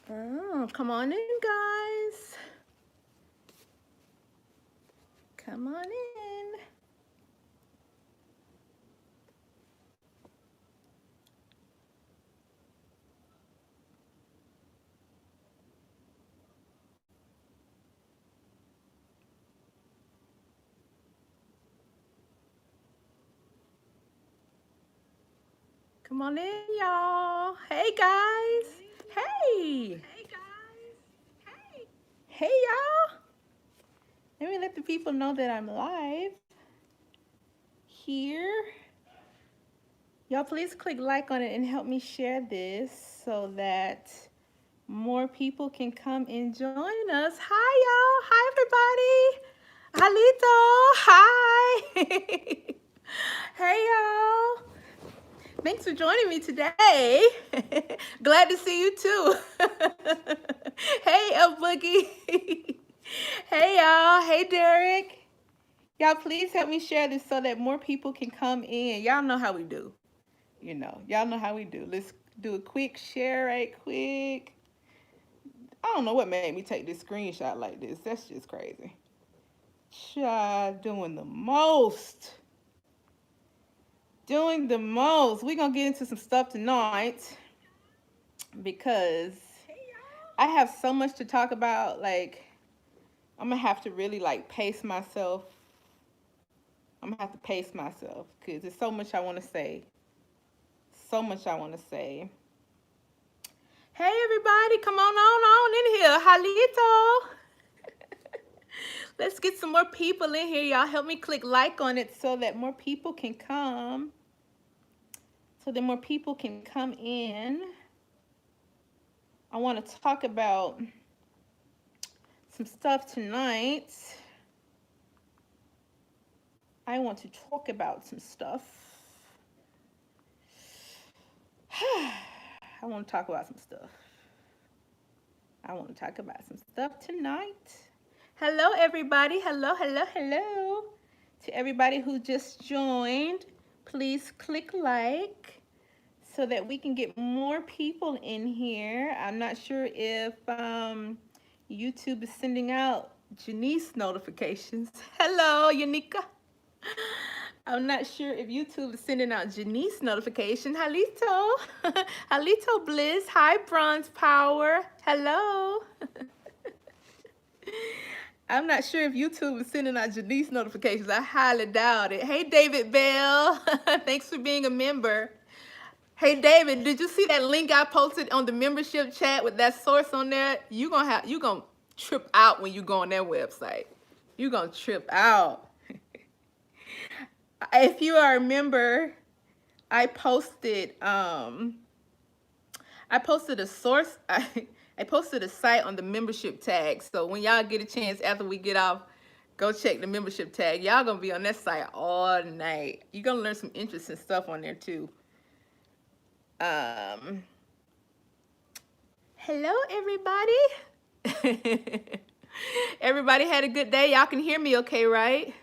Oh, come on in, guys. Come on in. Come on in, y'all. Hey, guys. Hey. Hey, y'all. Let me let the people know that I'm live here. Y'all, please click like on it and help me share this so that more people can come and join us. Hi, y'all. Hi, everybody. Halito. Hi. Hey, y'all. Thanks for joining me today. Glad to see you too. Hey, El Boogie. Hey, y'all. Hey, Derek. Y'all, please help me share this so that more people can come in. Y'all know how we do. Y'all know how we do. Let's do a quick share right quick. I don't know what made me take this screenshot like this. That's just crazy. Child, doing the most. Doing the most. We're going to get into some stuff tonight because I have so much to talk about. Like, I'm going to have to really, like, pace myself. I'm going to have to pace myself because there's so much I want to say. So much I want to say. Hey, everybody, come on in here. Halito. Let's get some more people in here. Y'all help me click like on it so that more people can come. So that more people can come in. I want to talk about some stuff tonight. I want to talk about some stuff. I want to talk about some stuff. I want to talk about some stuff tonight. Hello, everybody. Hello. To everybody who just joined, please click like so that we can get more people in here. I'm not sure if YouTube is sending out Janice notifications. Hello, Yanika. I'm not sure if YouTube is sending out Janice notification. Halito. Halito Bliss. Hi, Bronze Power. Hello. I'm not sure if YouTube is sending out Janice notifications. I highly doubt it. Hey, David Bell. Thanks for being a member. Hey, David, did you see that link I posted on the membership chat with that source on there? You gonna trip out when you go on their website. You gonna trip out. If you are a member, I posted a source. I posted a site on the membership tag. So when y'all get a chance after we get off, go check the membership tag. Y'all gonna be on that site all night. You're gonna learn some interesting stuff on there too. Hello, everybody. Everybody had a good day. Y'all can hear me okay, right?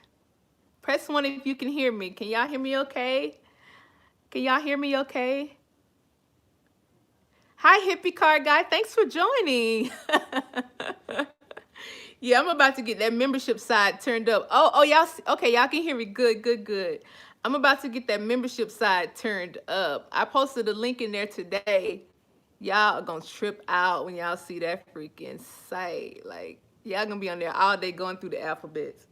Press 1 if you can hear me. Can y'all hear me okay? Can y'all hear me okay? Hi, hippie card guy. Thanks for joining. Yeah, I'm about to get that membership side turned up. Oh, y'all, okay, y'all can hear me. Good. I'm about to get that membership side turned up. I posted a link in there today. Y'all are gonna trip out when y'all see that freaking site. Like, y'all gonna be on there all day going through the alphabets.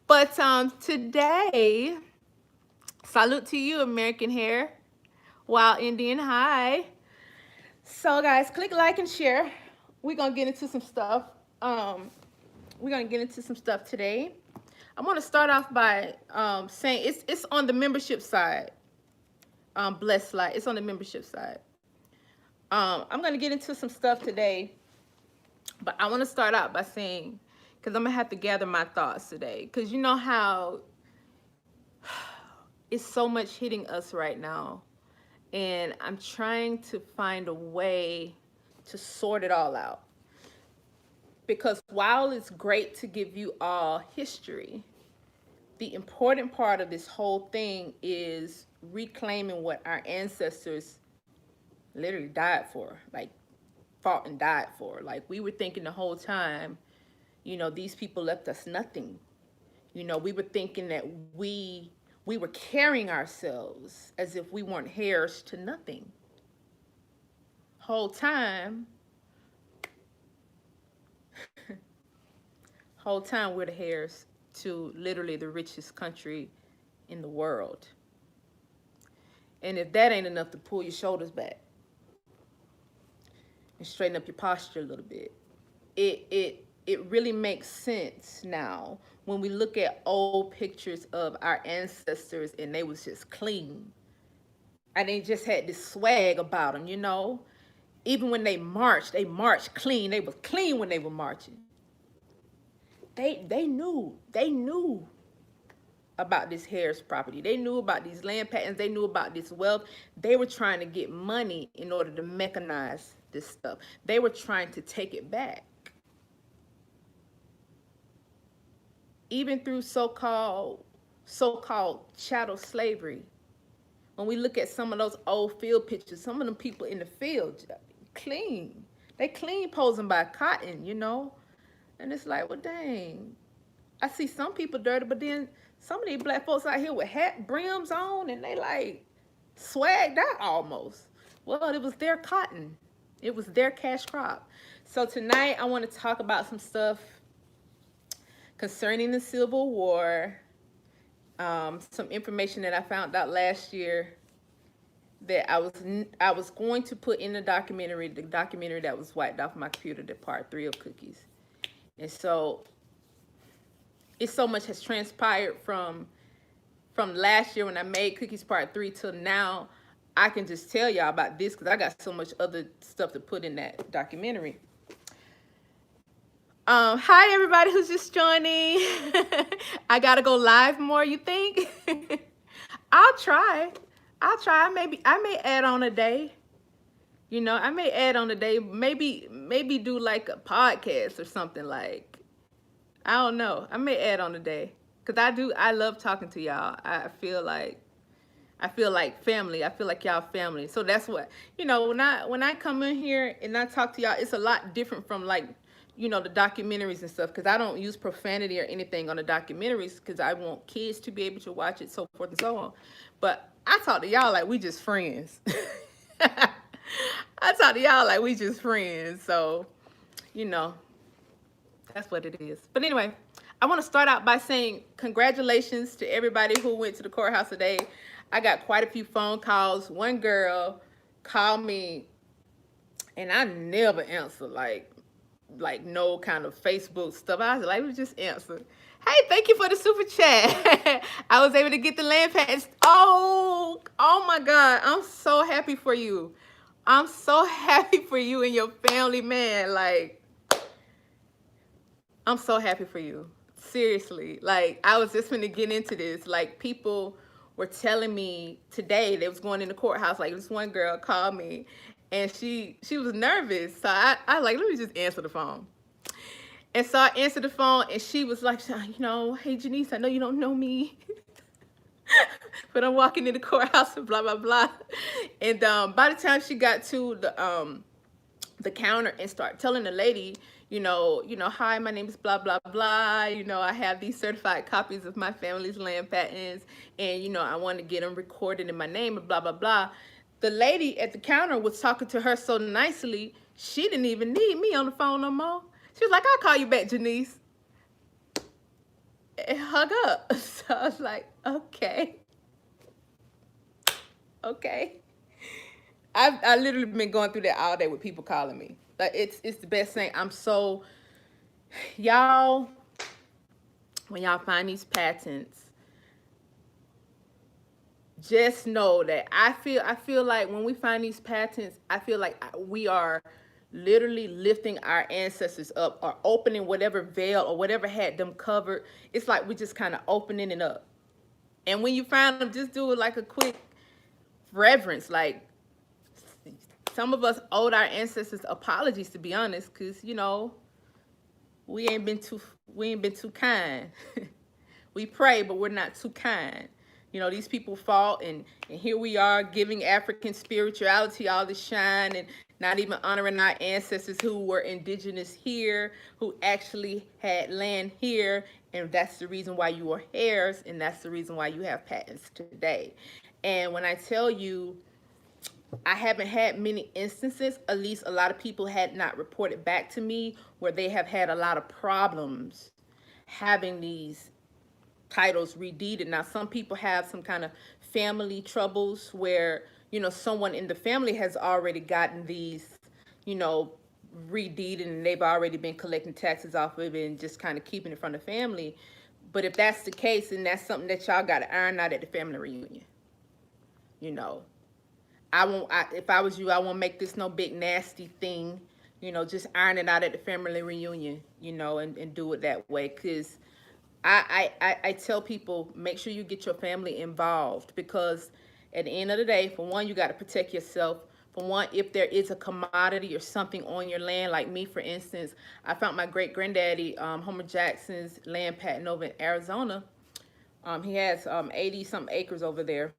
But today, salute to you, American Hair, Wild Indian. Hi. So guys, click like and share. We're gonna get into some stuff. Today. I want to start off by saying it's on the membership side. Blessed Light. It's on the membership side. I'm gonna get into some stuff today, but I want to start out by saying, because I'm gonna have to gather my thoughts today, because you know how it's so much hitting us right now, and I'm trying to find a way to sort it all out. Because while it's great to give you all history, the important part of this whole thing is reclaiming what our ancestors literally died for, like fought and died for. Like we were thinking the whole time, these people left us nothing. We were thinking that we were carrying ourselves as if we weren't heirs to nothing. Whole time we're the heirs to literally the richest country in the world. And if that ain't enough to pull your shoulders back and straighten up your posture a little bit, it really makes sense now when we look at old pictures of our ancestors and they was just clean. And they just had this swag about them, Even when they marched clean. They was clean when they were marching. They knew about this Harris property. They knew about these land patents. They knew about this wealth. They were trying to get money in order to mechanize this stuff. They were trying to take it back. Even through so-called chattel slavery. When we look at some of those old field pictures, some of them people in the field, clean. They clean posing by cotton, And it's like, well, dang. I see some people dirty, but then some of these black folks out here with hat brims on and they like swagged out almost. Well, it was their cotton. It was their cash crop. So tonight I want to talk about some stuff concerning the Civil War. Some information that I found out last year that I was going to put in the documentary that was wiped off my computer, the part 3 of Cookies. And so it's so much has transpired from last year when I made Cookies part 3 till now. I can just tell y'all about this because I got so much other stuff to put in that documentary. Hi everybody who's just joining. I gotta go live more, you think? I'll try. I may add on a day. I may add on a day. Maybe do like a podcast or something like. I don't know. I may add on a day. Cause I love talking to y'all. I feel like family. I feel like y'all family. So that's what, when I come in here and I talk to y'all, it's a lot different from like, the documentaries and stuff, because I don't use profanity or anything on the documentaries because I want kids to be able to watch it, so forth and so on. But I talk to y'all like we just friends. I talk to y'all like we just friends. So, that's what it is. But anyway, I want to start out by saying congratulations to everybody who went to the courthouse today. I got quite a few phone calls. One girl called me and I never answer like no kind of Facebook stuff. I was like, let me just answer. Hey, thank you for the super chat. I was able to get the land patents. Oh my God. I'm so happy for you. I'm so happy for you and your family, man. Like, I'm so happy for you. Seriously. Like, I was just going to get into this. Like, people were telling me today they was going in the courthouse. Like, this one girl called me and she was nervous. So I like, let me just answer the phone. And so I answered the phone and she was like, hey, Janice, I know you don't know me, but I'm walking in the courthouse and blah, blah, blah. And by the time she got to the counter and started telling the lady, hi, my name is blah, blah, blah. I have these certified copies of my family's land patents and, I want to get them recorded in my name and blah, blah, blah. The lady at the counter was talking to her so nicely, she didn't even need me on the phone no more. She was like, I'll call you back, Janice. And hung up. So I was like, okay. Okay. I literally been going through that all day with people calling me. Like, it's the best thing. I'm so, y'all, when y'all find these patents, just know that I feel like when we find these patents, I feel like we are literally lifting our ancestors up or opening whatever veil or whatever had them covered. It's like we're just kind of opening it up. And when you find them, just do it like a quick reverence. Like, some of us owed our ancestors apologies, to be honest, because we ain't been too kind. We pray, but we're not too kind. You know, these people fought, and here we are giving African spirituality all the shine and not even honoring our ancestors who were indigenous here, who actually had land here. And that's the reason why you are heirs, and that's the reason why you have patents today. And when I tell you, I haven't had many instances, at least a lot of people had not reported back to me, where they have had a lot of problems having these titles redeeded. Now, some people have some kind of family troubles where, you know, someone in the family has already gotten these, you know, redeeded, and they've already been collecting taxes off of it and just kind of keeping it from the family. But if that's the case, then that's something that y'all got to iron out at the family reunion. You know, if I was you, I won't make this no big nasty thing. You know, just iron it out at the family reunion, you know, and do it that way. Because I tell people, make sure you get your family involved, because at the end of the day, for one, you got to protect yourself. For one, if there is a commodity or something on your land, like me, for instance, I found my great-granddaddy, Homer Jackson's land patent over in Arizona. He has 80-something acres over there,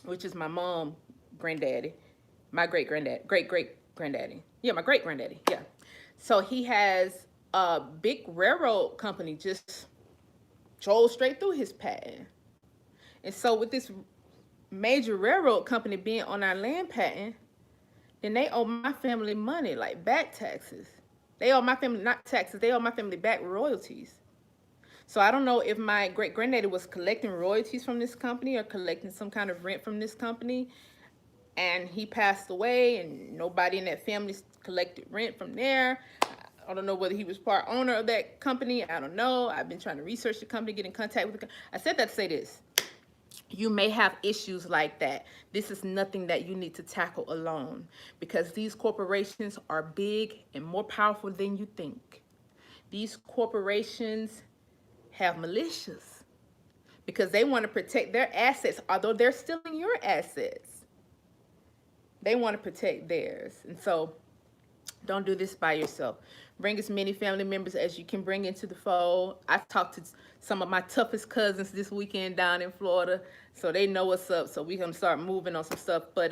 which is my mom, granddaddy, my great-granddaddy. Yeah, my great-granddaddy, yeah. So he has a big railroad company just drove straight through his patent. And so with this major railroad company being on our land patent, then they owe my family money, like back taxes. They owe my family, not taxes, they owe my family back royalties. So I don't know if my great-granddaddy was collecting royalties from this company or collecting some kind of rent from this company, and he passed away and nobody in that family collected rent from there. I don't know whether he was part owner of that company. I don't know. I've been trying to research the company, get in contact with the company. I said that to say this. You may have issues like that. This is nothing that you need to tackle alone, because these corporations are big and more powerful than you think. These corporations have militias because they want to protect their assets, although they're stealing your assets. They want to protect theirs. And so don't do this by yourself. Bring as many family members as you can bring into the fold. I talked to some of my toughest cousins this weekend down in Florida, so they know what's up. So we're going to start moving on some stuff. But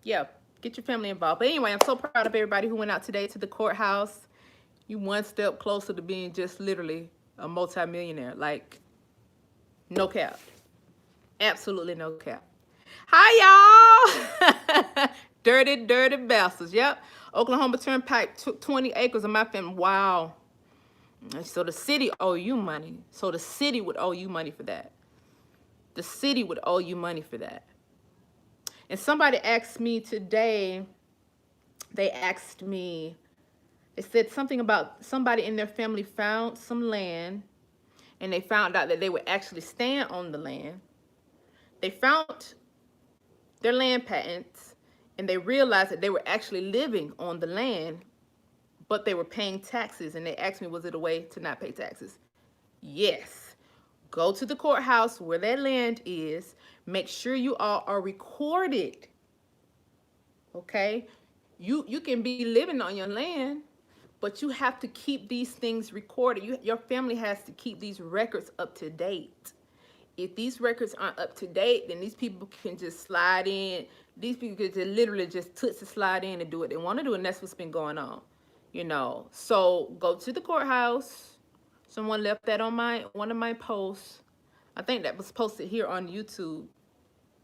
yeah, get your family involved. But anyway, I'm so proud of everybody who went out today to the courthouse. You one step closer to being just literally a multimillionaire. Like, no cap. Absolutely no cap. Hi, y'all. Dirty, dirty bastards. Yep. Oklahoma Turnpike took 20 acres of my family. Wow. So the city owe you money. So the city would owe you money for that. The city would owe you money for that. And somebody asked me today, they said something about somebody in their family found some land, and they found out that they would actually stand on the land. They found their land patents, and they realized that they were actually living on the land, but they were paying taxes. And they asked me, was it a way to not pay taxes? Yes. Go to the courthouse where that land is. Make sure you all are recorded. Okay? You can be living on your land, but you have to keep these things recorded. Your family has to keep these records up to date. If these records aren't up to date, then these people can just slide in. These people could just literally just tootsie slide in and do what they want to do, and that's what's been going on, you know. So go to the courthouse. Someone left that on one of my posts. I think that was posted here on YouTube.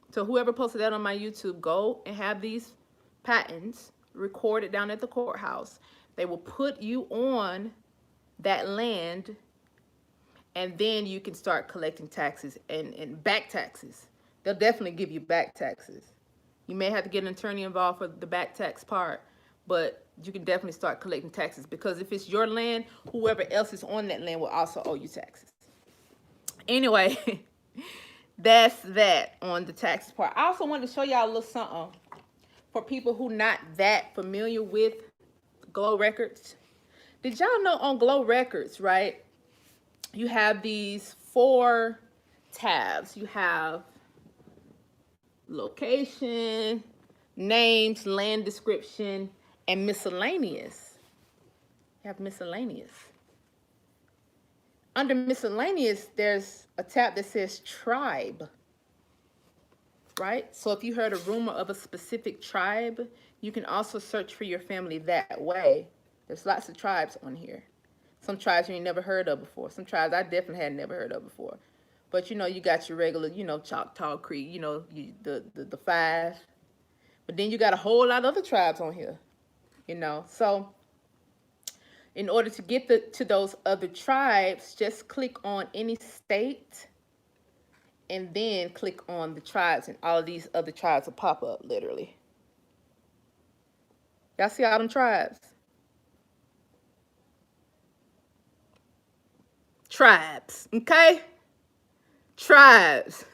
So whoever posted that on my YouTube, go and have these patents recorded down at the courthouse. They will put you on that land, and then you can start collecting taxes and back taxes. They'll definitely give you back taxes. You may have to get an attorney involved for the back tax part, but you can definitely start collecting taxes, because if it's your land, whoever else is on that land will also owe you taxes. Anyway, that's that on the tax part. I also wanted to show y'all a little something for people who not that familiar with Glow Records. Did y'all know on Glow Records, right, you have these 4 tabs. You have location, names, land description, and miscellaneous. You have miscellaneous. Under miscellaneous, there's a tab that says tribe, right? So if you heard a rumor of a specific tribe, you can also search for your family that way. There's lots of tribes on here. Some tribes you ain't never heard of before. Some tribes I definitely had never heard of before. But you know, you got your regular, you know, Choctaw Creek, you know, the five. But then you got a whole lot of other tribes on here, you know. So in order to get to those other tribes, just click on any state and then click on the tribes, and all of these other tribes will pop up literally. Y'all see all them tribes? Tribes, okay? Tribes.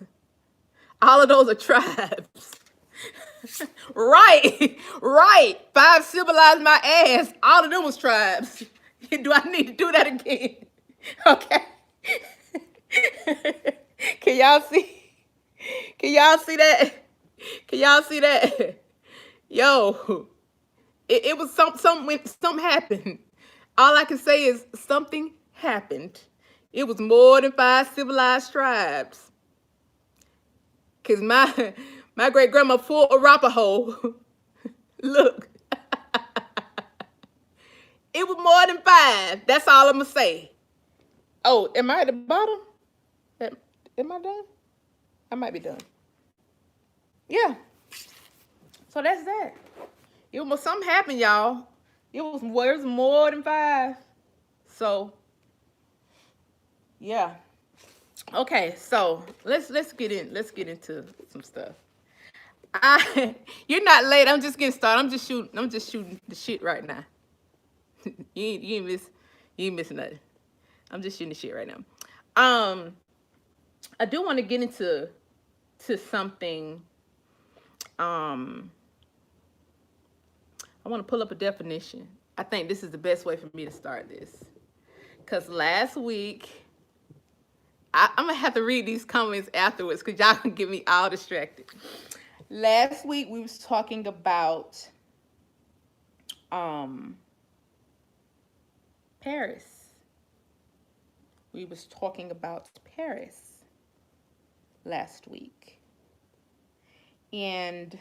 All of those are tribes. Right, right. Five civilized my ass. All of them was tribes. Do I need to do that again? Okay. Can y'all see? Can y'all see that? Can y'all see that? Yo, it was something happened. All I can say is something happened. It was more than five civilized tribes. Cause my great grandma full Arapaho. Look, it was more than five. That's all I'm gonna say. Oh, am I at the bottom? Am I done? I might be done. Yeah. So that's that. It was something happened, y'all. It was more than five. So yeah. Okay, so let's get into some stuff. You're not late. I'm just getting started. I'm just shooting the shit right now. You ain't missing nothing. I'm just shooting the shit right now. I do want to get into something. I want to pull up a definition. I think this is the best way for me to start this. Because last week, I'm going to have to read these comments afterwards because y'all can get me all distracted. Last week, we was talking about Paris. We was talking about Paris last week. And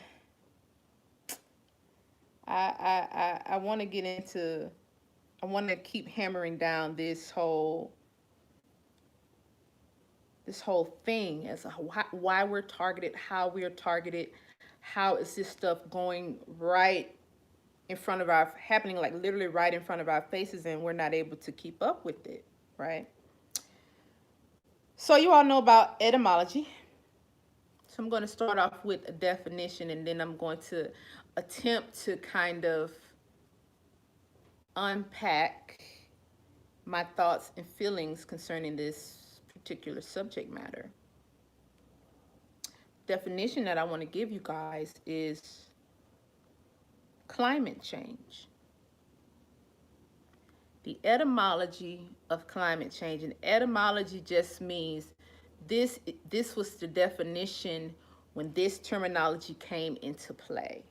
I want to get into, I want to keep hammering down this whole thing as why we're targeted, how we're targeted, how is this stuff going right in front of our, happening like literally right in front of our faces, and we're not able to keep up with it, right? So you all know about etymology. So I'm going to start off with a definition, and then I'm going to attempt to kind of unpack my thoughts and feelings concerning this particular subject matter. Definition that I want to give you guys is climate change. The etymology of climate change, and etymology just means this was the definition when this terminology came into play.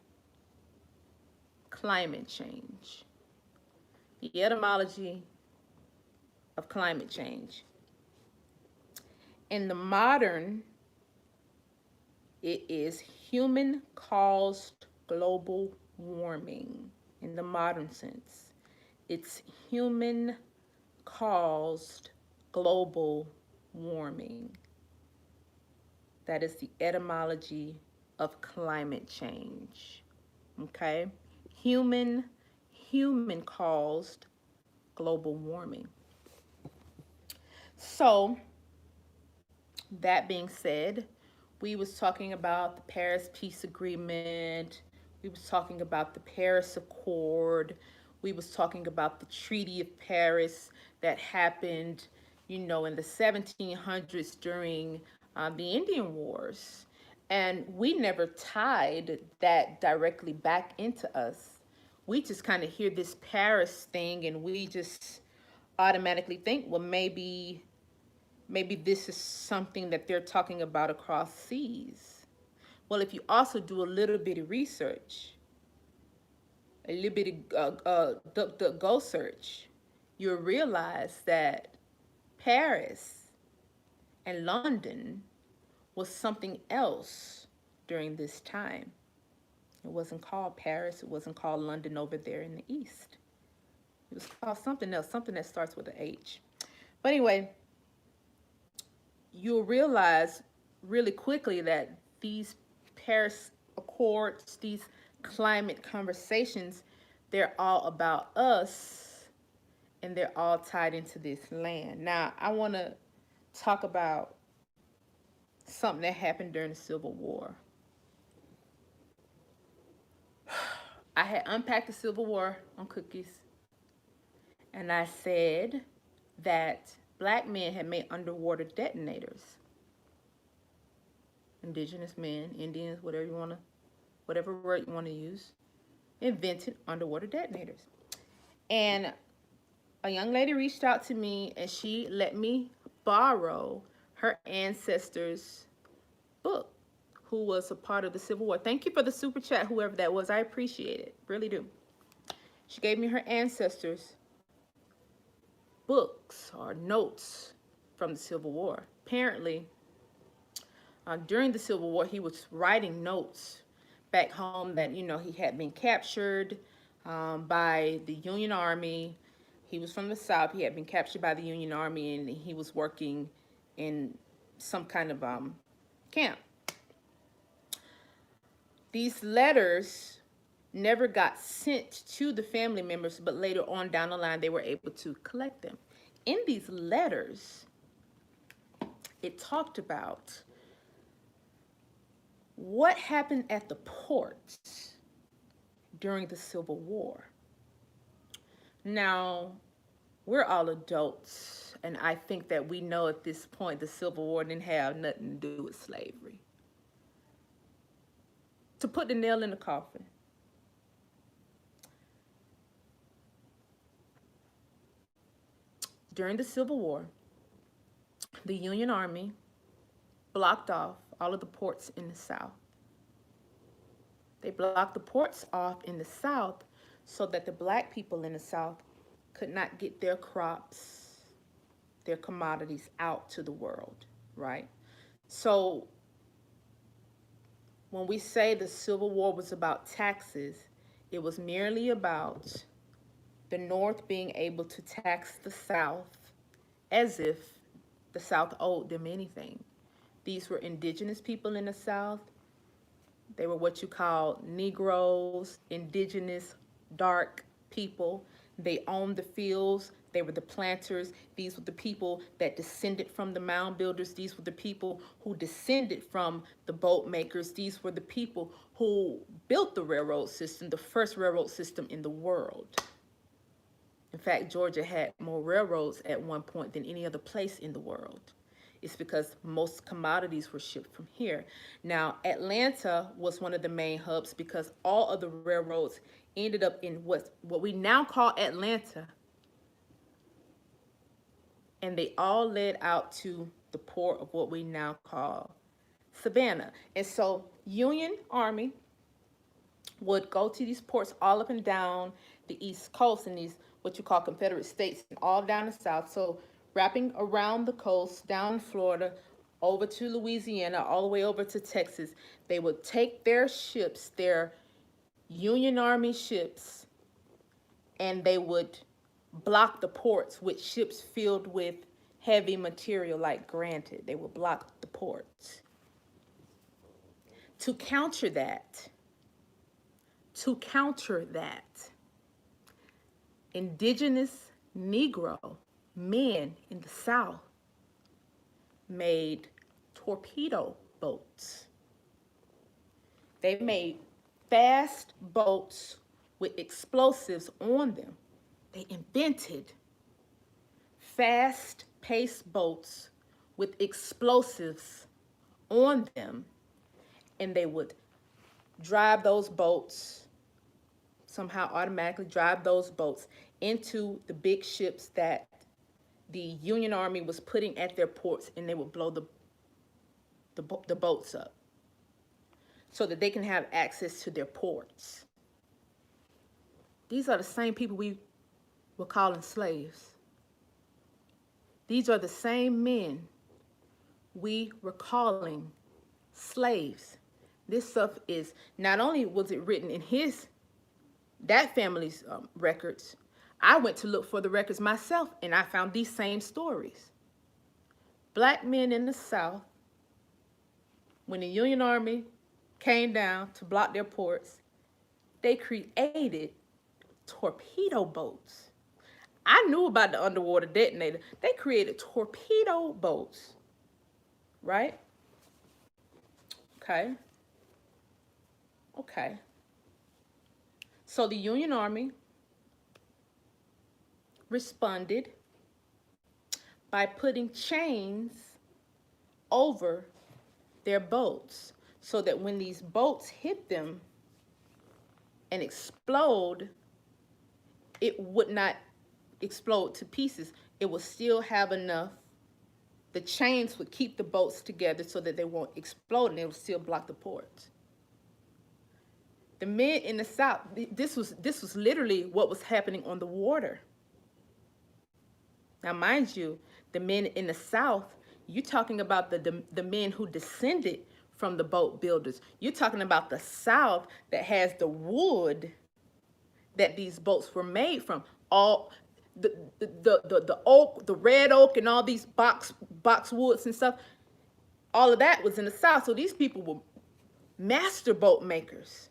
Climate change. The etymology of climate change. In the modern, it is human-caused global warming. In the modern sense, it's human-caused global warming. That is the etymology of climate change. Okay? Human-caused global warming. So, that being said, we was talking about the Paris Peace Agreement. We was talking about the Paris Accord. We was talking about the Treaty of Paris that happened, you know, in the 1700s during the Indian Wars. And we never tied that directly back into us. We just kind of hear this Paris thing and we just automatically think, well, maybe this is something that they're talking about across seas. Well, if you also do a little bit of research, a little bit of go search, you'll realize that Paris and London was something else during this time. It wasn't called Paris. It wasn't called London over there in the East. It was called something else, something that starts with an H. But anyway, you'll realize really quickly that these Paris Accords, these climate conversations, they're all about us, and they're all tied into this land. Now, I want to talk about something that happened during the Civil War. I had unpacked the Civil War on cookies, and I said that black men had made underwater detonators. Indigenous men, Indians, whatever word you want to use, invented underwater detonators. And a young lady reached out to me, and she let me borrow her ancestors' book, who was a part of the Civil War. Thank you for the super chat, whoever that was. I appreciate it, really do. She gave me her ancestors' books or notes from the Civil War. Apparently, during the Civil War, he was writing notes back home that, he had been captured by the Union Army. He was from the South. He had been captured by the Union Army, and he was working in some kind of camp. These letters never got sent to the family members, but later on down the line, they were able to collect them. In these letters, it talked about what happened at the ports during the Civil War. Now, we're all adults, and I think that we know at this point the Civil War didn't have nothing to do with slavery. To put the nail in the coffin, during the Civil War, the Union Army blocked off all of the ports in the South. They blocked the ports off in the South so that the black people in the South could not get their crops, their commodities out to the world, right? So when we say the Civil War was about taxes, it was merely about the North being able to tax the South as if the South owed them anything. These were indigenous people in the South. They were what you call Negroes, indigenous, dark people. They owned the fields. They were the planters. These were the people that descended from the mound builders. These were the people who descended from the boat makers. These were the people who built the railroad system, the first railroad system in the world. In fact, Georgia had more railroads at one point than any other place in the world. It's because most commodities were shipped from here. Now, Atlanta was one of the main hubs because all of the railroads ended up in what we now call Atlanta. And they all led out to the port of what we now call Savannah. And so Union Army would go to these ports all up and down the East Coast and these what you call Confederate states and all down the South. So wrapping around the coast, down Florida, over to Louisiana, all the way over to Texas. They would take their ships, their Union Army ships, and they would block the ports with ships filled with heavy material like granite. They would block the ports. To counter that, indigenous Negro men in the South made torpedo boats. They made fast boats with explosives on them. They invented fast-paced boats with explosives on them, and they would drive those boats, somehow automatically drive those boats into the big ships that the Union Army was putting at their ports, and they would blow the boats up so that they can have access to their ports. These are the same people we were calling slaves. These are the same men we were calling slaves. This stuff is, not only was it written in that family's records, I went to look for the records myself, and I found these same stories. Black men in the South, when the Union Army came down to block their ports, they created torpedo boats. I knew about the underwater detonator. They created torpedo boats, right? Okay. Okay. So the Union Army responded by putting chains over their boats so that when these boats hit them and explode, it would not explode to pieces. It would still have enough. The chains would keep the boats together so that they won't explode, and they would still block the ports. The men in the South, this was literally what was happening on the water. Now, mind you, the men in the South, you're talking about the men who descended from the boat builders. You're talking about the South that has the wood that these boats were made from. All the oak, the red oak, and all these box woods and stuff. All of that was in the South. So these people were master boat makers.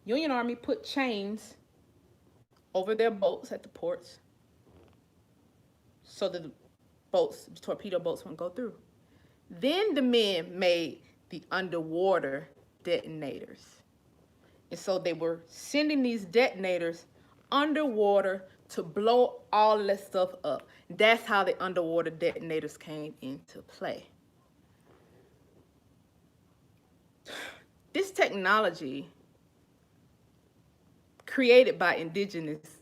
Union Army put chains over their boats at the ports so that the torpedo boats wouldn't go through. Then the men made the underwater detonators. And so they were sending these detonators underwater to blow all of that stuff up. That's how the underwater detonators came into play. This technology created by indigenous,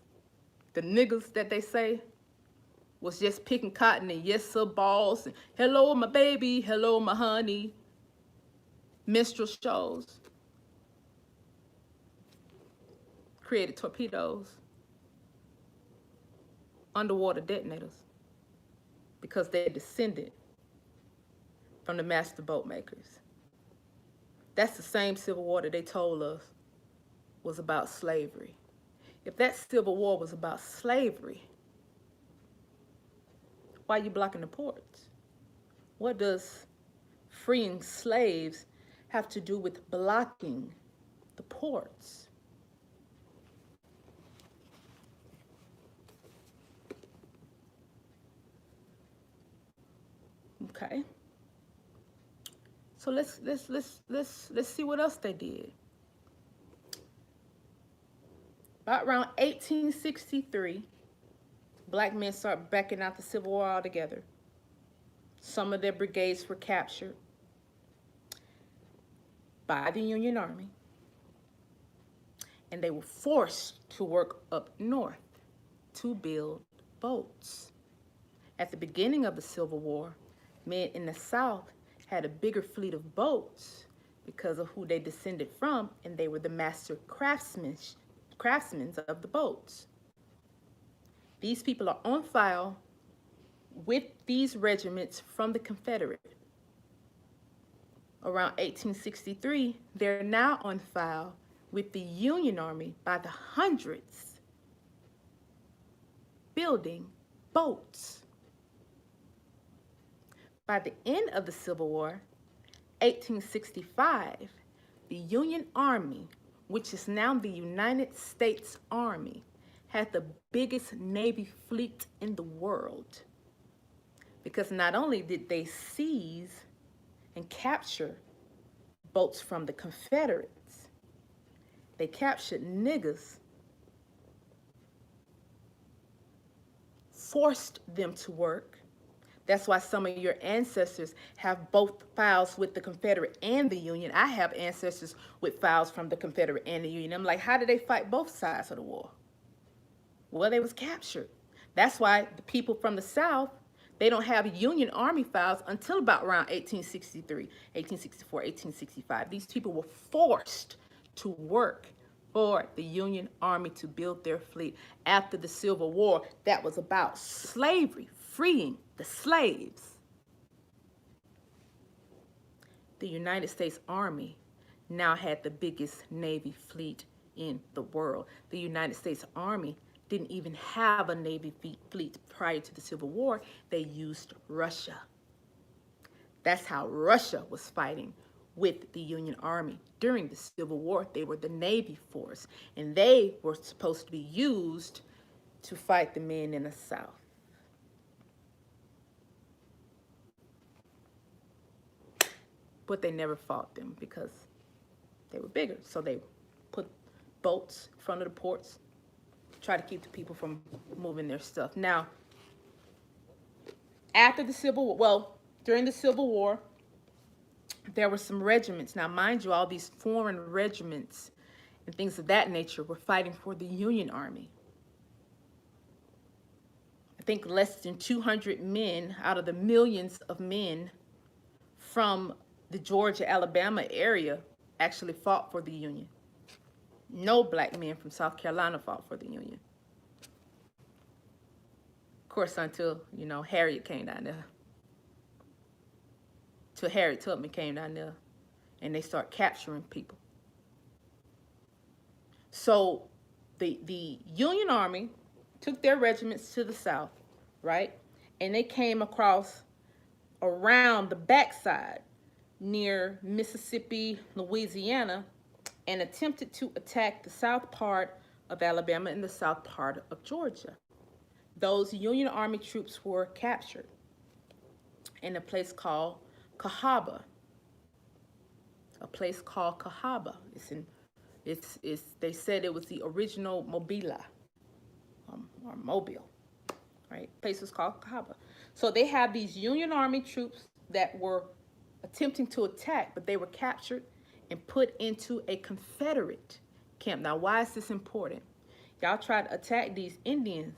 the niggas that they say, was just picking cotton and yes sir balls and hello my baby, hello my honey, minstrel shows. Created torpedoes, underwater detonators, because they descended from the master boat makers. That's the same Civil War that they told us was about slavery. If that Civil War was about slavery, why are you blocking the ports? What does freeing slaves have to do with blocking the ports? Okay. So let's see what else they did. About around 1863, black men start backing out the Civil War altogether. Some of their brigades were captured by the Union Army, and they were forced to work up north to build boats. At the beginning of the Civil War, men in the South had a bigger fleet of boats because of who they descended from, and they were the master craftsmen of the boats. These people are on file with these regiments from the Confederate. Around 1863, they're now on file with the Union Army by the hundreds, building boats. By the end of the Civil War, 1865, the Union Army, which is now the United States Army, had the biggest Navy fleet in the world. Because not only did they seize and capture boats from the Confederates, they captured niggas, forced them to work. That's why some of your ancestors have both files with the Confederate and the Union. I have ancestors with files from the Confederate and the Union. I'm like, how did they fight both sides of the war? Well, they was captured. That's why the people from the South, they don't have Union Army files until about around 1863, 1864, 1865. These people were forced to work for the Union Army to build their fleet after the Civil War that was about slavery, freeing the slaves. The United States Army now had the biggest Navy fleet in the world. The United States Army didn't even have a Navy fleet prior to the Civil War. They used Russia. That's how Russia was fighting with the Union Army. During the Civil War, they were the Navy force, and they were supposed to be used to fight the men in the South. But they never fought them because they were bigger. So they put boats in front of the ports, try to keep the people from moving their stuff. Now, after the Civil War, well, during the Civil War, there were some regiments. Now, mind you, all these foreign regiments and things of that nature were fighting for the Union Army. I think less than 200 men out of the millions of men from the Georgia, Alabama area actually fought for the Union. No black men from South Carolina fought for the Union. Of course, until, Harriet came down there. Till Harriet Tubman came down there and they start capturing people. So the Union Army took their regiments to the South, right? And they came across around the backside near Mississippi, Louisiana, and attempted to attack the south part of Alabama and the south part of Georgia. Those Union Army troops were captured in a place called Cahaba. A place called Cahaba. They said it was the original Mobile, or Mobile, right? Place was called Cahaba. So they have these Union Army troops that were attempting to attack, but they were captured and put into a Confederate camp. Now, why is this important? Y'all tried to attack these Indians,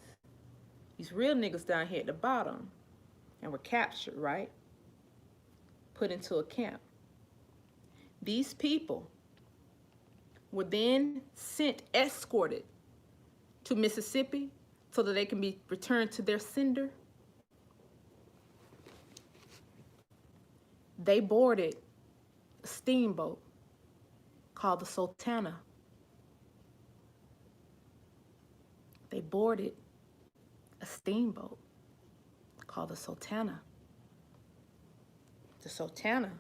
these real niggas down here at the bottom, and were captured, right? Put into a camp. These people were then escorted to Mississippi so that they can be returned to their sender. They boarded a steamboat called the Sultana. They boarded a steamboat called the Sultana. The Sultana,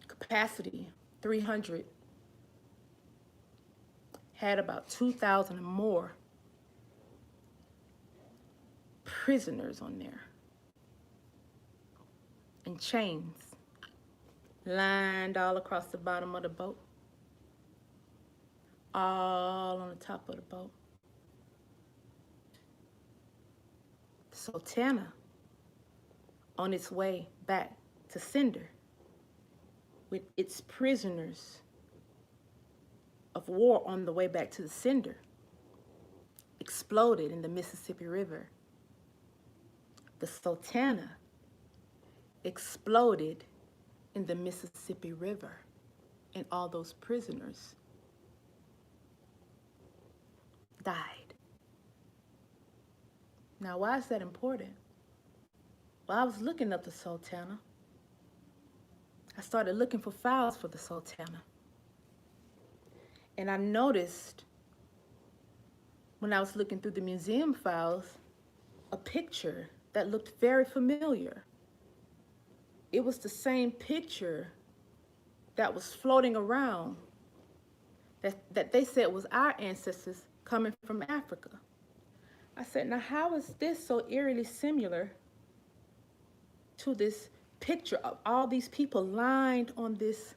capacity 300, had about 2,000 or more prisoners on there in chains, lined all across the bottom of the boat, all on the top of the boat. The Sultana, on its way back to Cinder with its prisoners of war on the way back to the Cinder, exploded in the Mississippi River. The Sultana exploded in the Mississippi River, and all those prisoners died. Now, why is that important? Well, I was looking up the Sultana. I started looking for files for the Sultana. And I noticed when I was looking through the museum files, a picture that looked very familiar. It was the same picture that was floating around that they said was our ancestors coming from Africa. I said, now how is this so eerily similar to this picture of all these people lined on this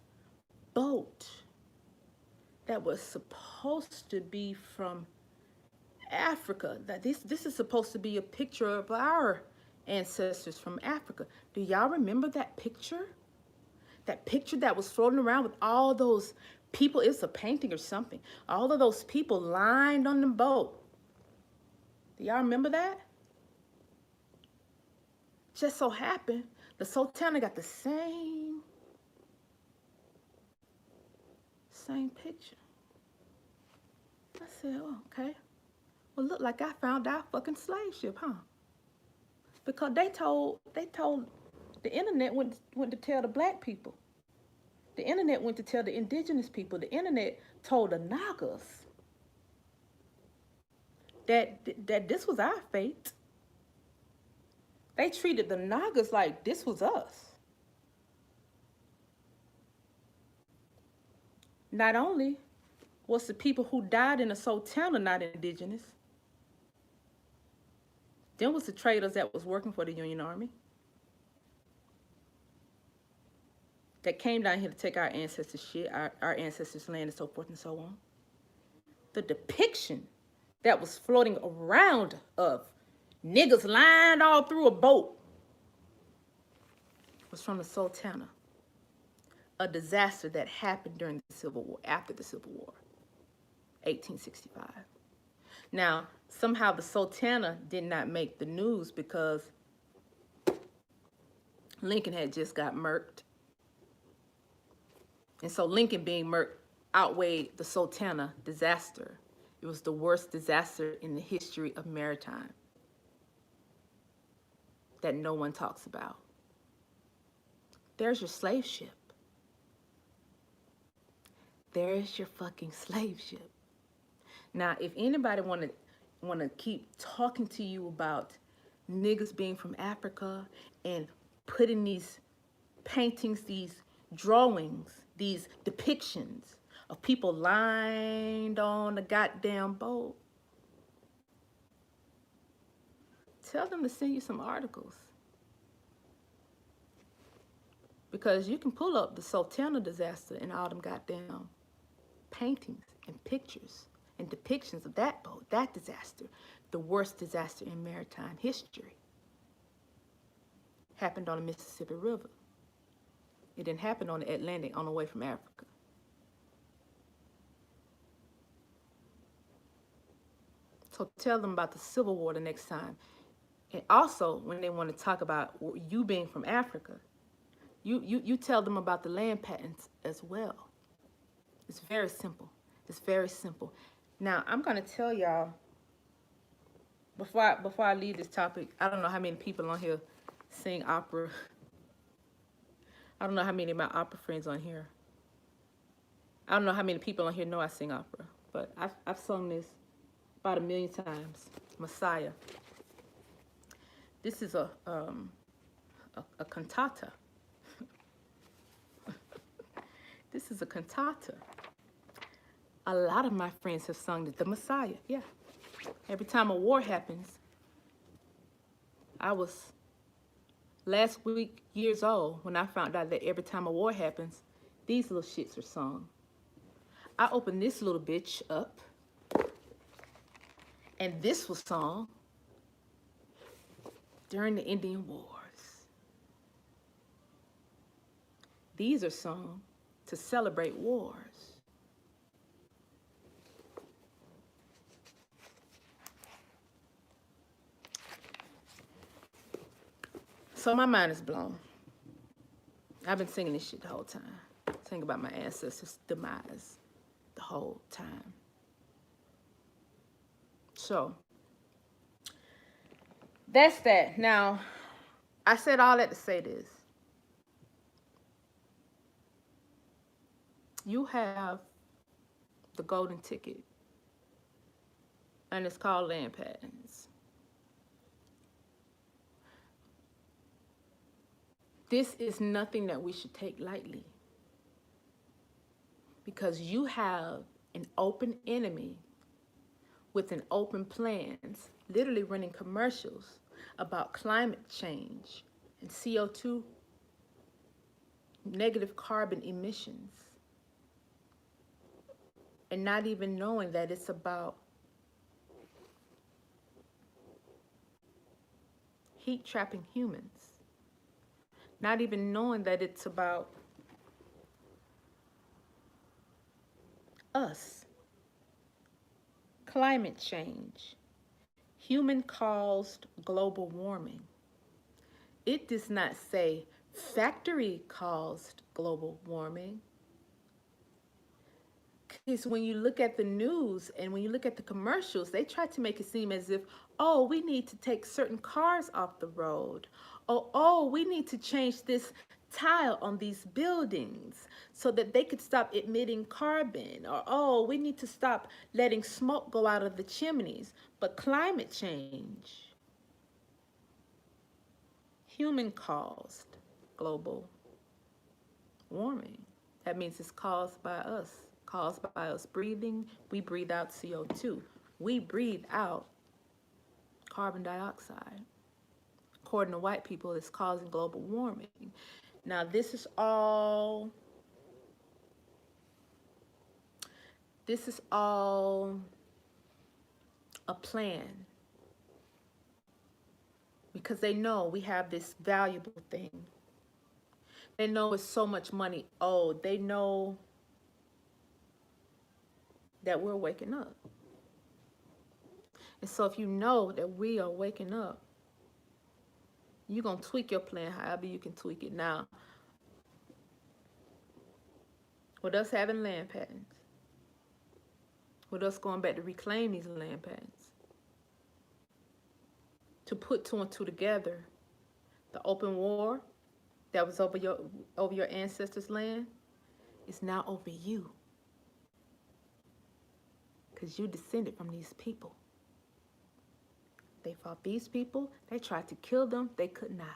boat that was supposed to be from Africa? That this is supposed to be a picture of our ancestors from Africa. Do y'all remember that picture? That picture that was floating around with all those people. It's a painting or something. All of those people lined on the boat. Do y'all remember that? Just so happened, the Sultana got the same same picture. I said, oh, okay. Well, look like I found our fucking slave ship, huh? Because they told the internet went to tell the black people. The internet went to tell the indigenous people. The internet told the Nagas that this was our fate. They treated the Nagas like this was us. Not only was the people who died in the Sultana not indigenous, then was the traders that was working for the Union Army that came down here to take our ancestors' shit, our ancestors' land, and so forth and so on. The depiction that was floating around of niggas lined all through a boat was from the Sultana, a disaster that happened during the Civil War, after the Civil War, 1865. Now, somehow the Sultana did not make the news because Lincoln had just got murked. And so Lincoln being murked outweighed the Sultana disaster. It was the worst disaster in the history of maritime that no one talks about. There's your slave ship. There's your fucking slave ship. Now, if anybody want to keep talking to you about niggas being from Africa and putting these paintings, these drawings, these depictions of people lined on the goddamn boat, tell them to send you some articles. Because you can pull up the Sultana disaster and all them goddamn paintings and pictures and depictions of that boat, that disaster, the worst disaster in maritime history, happened on the Mississippi River. It didn't happen on the Atlantic on the way from Africa. So tell them about the Civil War the next time. And also, when they want to talk about you being from Africa, you tell them about the land patents as well. It's very simple. It's very simple. Now, I'm going to tell y'all, before I leave this topic, I don't know how many people on here sing opera. I don't know how many of my opera friends on here. I don't know how many people on here know I sing opera, but I've sung this about 1 million times. Messiah. This is a cantata. This is a cantata. A lot of my friends have sung the Messiah. Yeah. Every time a war happens, I was last week years old when I found out that every time a war happens, these little shits are sung. I opened this little bitch up, and this was sung during the Indian Wars. These are sung to celebrate wars. So my mind is blown. I've been singing this shit the whole time. Singing about my ancestors' demise the whole time. So, that's that. Now, I said all that to say this. You have the golden ticket, and it's called land patents. This is nothing that we should take lightly, because you have an open enemy with an open plans, literally running commercials about climate change and CO2, negative carbon emissions, and not even knowing that it's about heat trapping humans. Not even knowing that it's about us. Climate change. Human-caused global warming. It does not say factory-caused global warming. Because when you look at the news and when you look at the commercials, they try to make it seem as if, oh, we need to take certain cars off the road. Oh, we need to change this tile on these buildings so that they could stop emitting carbon. Or, oh, we need to stop letting smoke go out of the chimneys. But climate change, human caused global warming. That means it's caused by us breathing. We breathe out CO2. We breathe out carbon dioxide. According to white people, it's causing global warming. Now, this is all a plan, because they know we have this valuable thing. They know it's so much money owed. They know that we're waking up. And so if you know that we are waking up, you're going to tweak your plan however you can tweak it. Now, with us having land patents, with us going back to reclaim these land patents, to put two and two together, the open war that was over your ancestors' land is now over you. Because you descended from these people. They fought these people. They tried to kill them. They could not.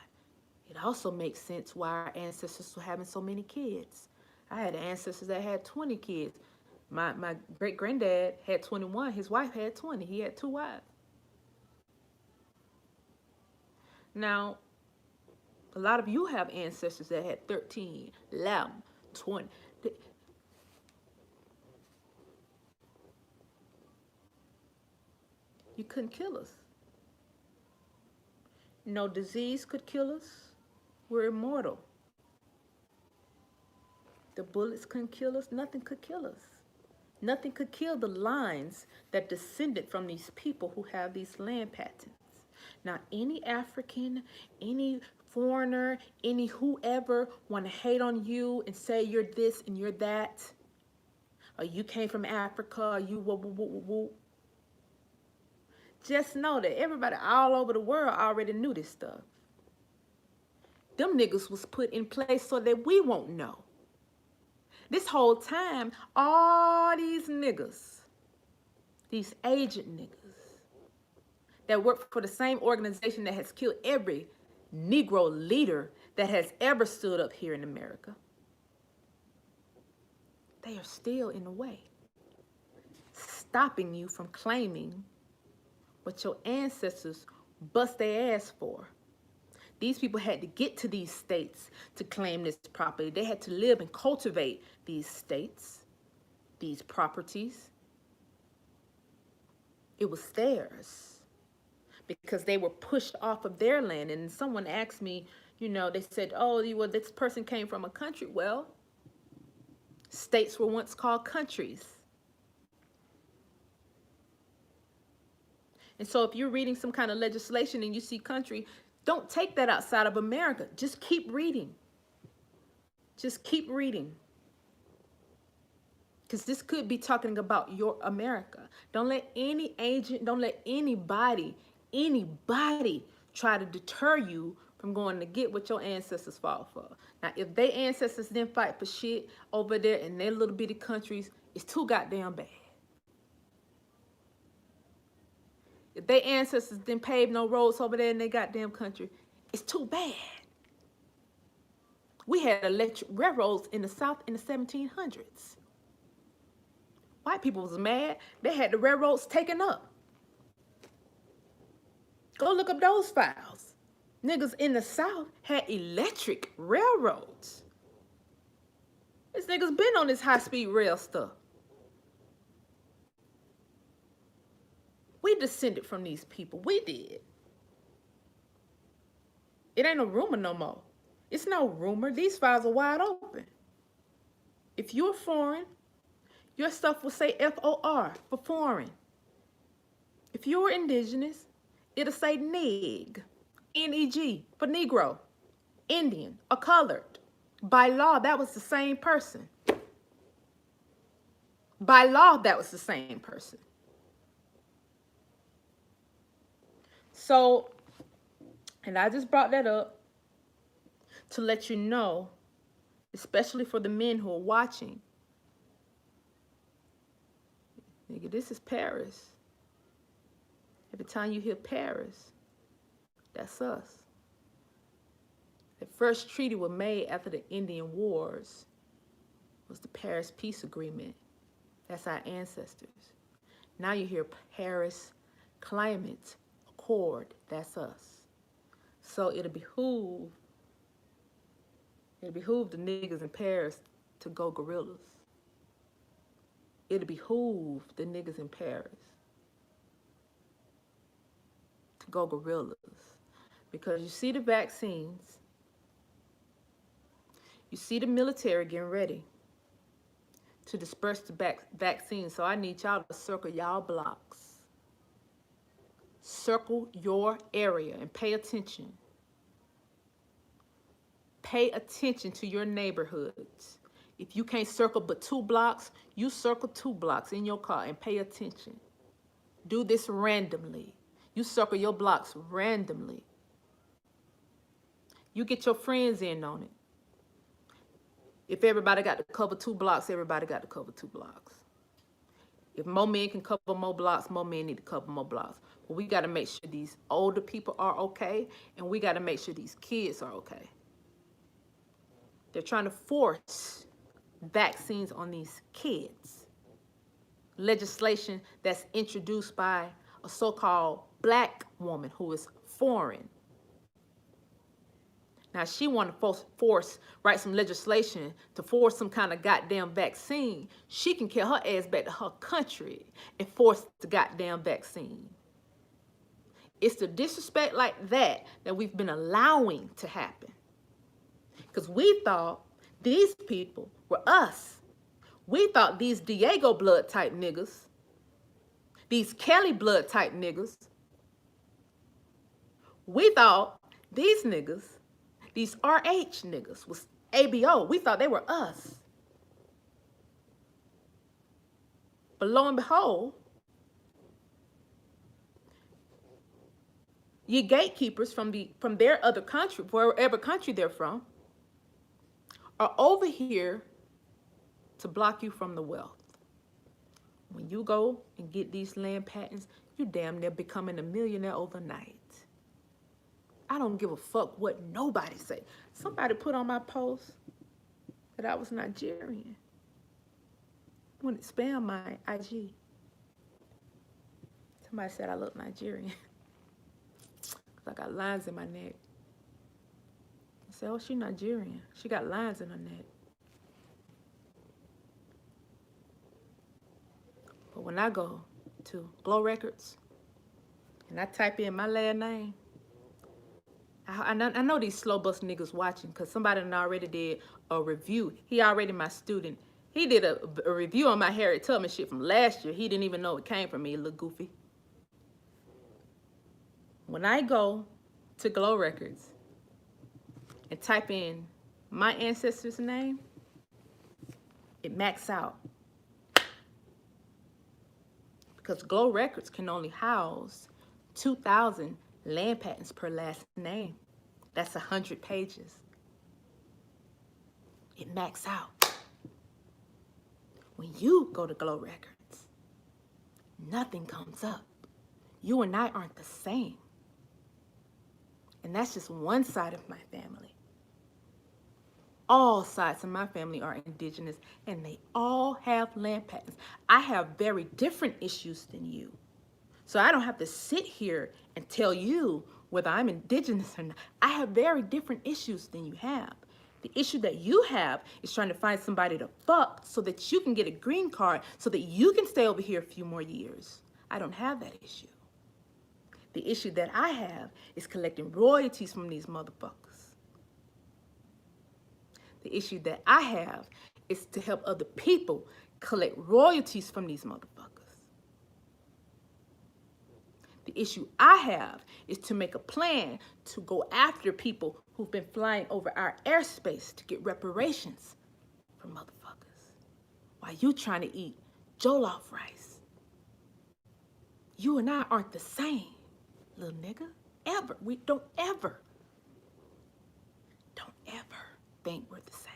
It also makes sense why our ancestors were having so many kids. I had ancestors that had 20 kids. My great-granddad had 21. His wife had 20. He had 2 wives. Now, a lot of you have ancestors that had 13, 11, 20. You couldn't kill us. No disease could kill us. We're immortal. The bullets couldn't kill us. Nothing could kill us. Nothing could kill the lines that descended from these people who have these land patents. Now, any African, any foreigner, any whoever want to hate on you and say you're this and you're that, or you came from Africa, or you woo, woo, woo, woo, just know that everybody all over the world already knew this stuff. Them niggas was put in place so that we won't know. This whole time, all these niggas, these agent niggas, that work for the same organization that has killed every Negro leader that has ever stood up here in America, they are still in the way, stopping you from claiming what your ancestors bust their ass for. These people had to get to these states to claim this property. They had to live and cultivate these states, these properties. It was theirs because they were pushed off of their land. And someone asked me, you know, they said, oh, well, this person came from a country. Well, states were once called countries. And so if you're reading some kind of legislation and you see country, don't take that outside of America. Just keep reading. Just keep reading. Because this could be talking about your America. Don't let any agent, don't let anybody try to deter you from going to get what your ancestors fought for. Now, if their ancestors didn't fight for shit over there in their little bitty countries, it's too goddamn bad. If their ancestors didn't pave no roads over there in their goddamn country, it's too bad. We had electric railroads in the South in the 1700s. White people was mad. They had the railroads taken up. Go look up those files. Niggas in the South had electric railroads. This niggas been on this high-speed rail stuff. We descended from these people. We did. It ain't a rumor no more. It's no rumor. These files are wide open. If you're foreign, your stuff will say FOR for foreign. If you're indigenous, it'll say NEG, N-E-G for Negro, Indian, or colored. By law, that was the same person. By law, that was the same person. So, and I just brought that up to let you know, especially for the men who are watching, nigga, this is Paris. Every time you hear Paris, that's us. The first treaty was made after the Indian Wars was the Paris Peace Agreement. That's our ancestors. Now you hear Paris Climate Accord. That's us. So it'll behoove the niggas in Paris to go gorillas. It'll behoove the niggas in Paris to go gorillas. Because you see the vaccines, you see the military getting ready to disperse the vaccines. So I need y'all to circle y'all blocks. Circle your area and pay attention. Pay attention to your neighborhoods. If you can't circle but 2 blocks, you circle 2 blocks in your car and pay attention. Do this randomly. You circle your blocks randomly. You get your friends in on it. If everybody got to cover 2 blocks, everybody got to cover 2 blocks. If more men can cover more blocks, more men need to cover more blocks. But we got to make sure these older people are okay, and we got to make sure these kids are okay. They're trying to force vaccines on these kids. Legislation that's introduced by a so-called black woman who is foreign. Now, she want to write some legislation to force some kind of goddamn vaccine. She can carry her ass back to her country and force the goddamn vaccine. It's the disrespect like that that we've been allowing to happen. Because we thought these people were us. We thought these Diego blood type niggas, these Kelly blood type niggas, we thought these niggas, these RH niggas was ABO. We thought they were us. But lo and behold, ye gatekeepers from their other country, wherever country they're from, are over here to block you from the wealth. When you go and get these land patents, you damn near becoming a millionaire overnight. I don't give a fuck what nobody say. Somebody put on my post that I was Nigerian. When it spammed my IG, somebody said I look Nigerian. Cause I got lines in my neck. I said, oh, she Nigerian. She got lines in her neck. But when I go to Glow Records and I type in my last name, I know these slow bus niggas watching, because somebody already did a review. He already my student. He did a review on my Harriet Tubman shit from last year. He didn't even know it came from me, little goofy. When I go to Glow Records and type in my ancestor's name, it maxes out. Because Glow Records can only house 2,000 land patents per last name. That's 100 pages. It maxes out. When you go to Glow Records, nothing comes up. You and I aren't the same. And that's just one side of my family. All sides of my family are indigenous, and they all have land patents. I have very different issues than you. So I don't have to sit here and tell you whether I'm indigenous or not. I have very different issues than you have. The issue that you have is trying to find somebody to fuck so that you can get a green card so that you can stay over here a few more years. I don't have that issue. The issue that I have is collecting royalties from these motherfuckers. The issue that I have is to help other people collect royalties from these motherfuckers. The issue I have is to make a plan to go after people who've been flying over our airspace to get reparations from motherfuckers. While you trying to eat jollof rice. You and I aren't the same, little nigga. Ever. We don't ever think we're the same.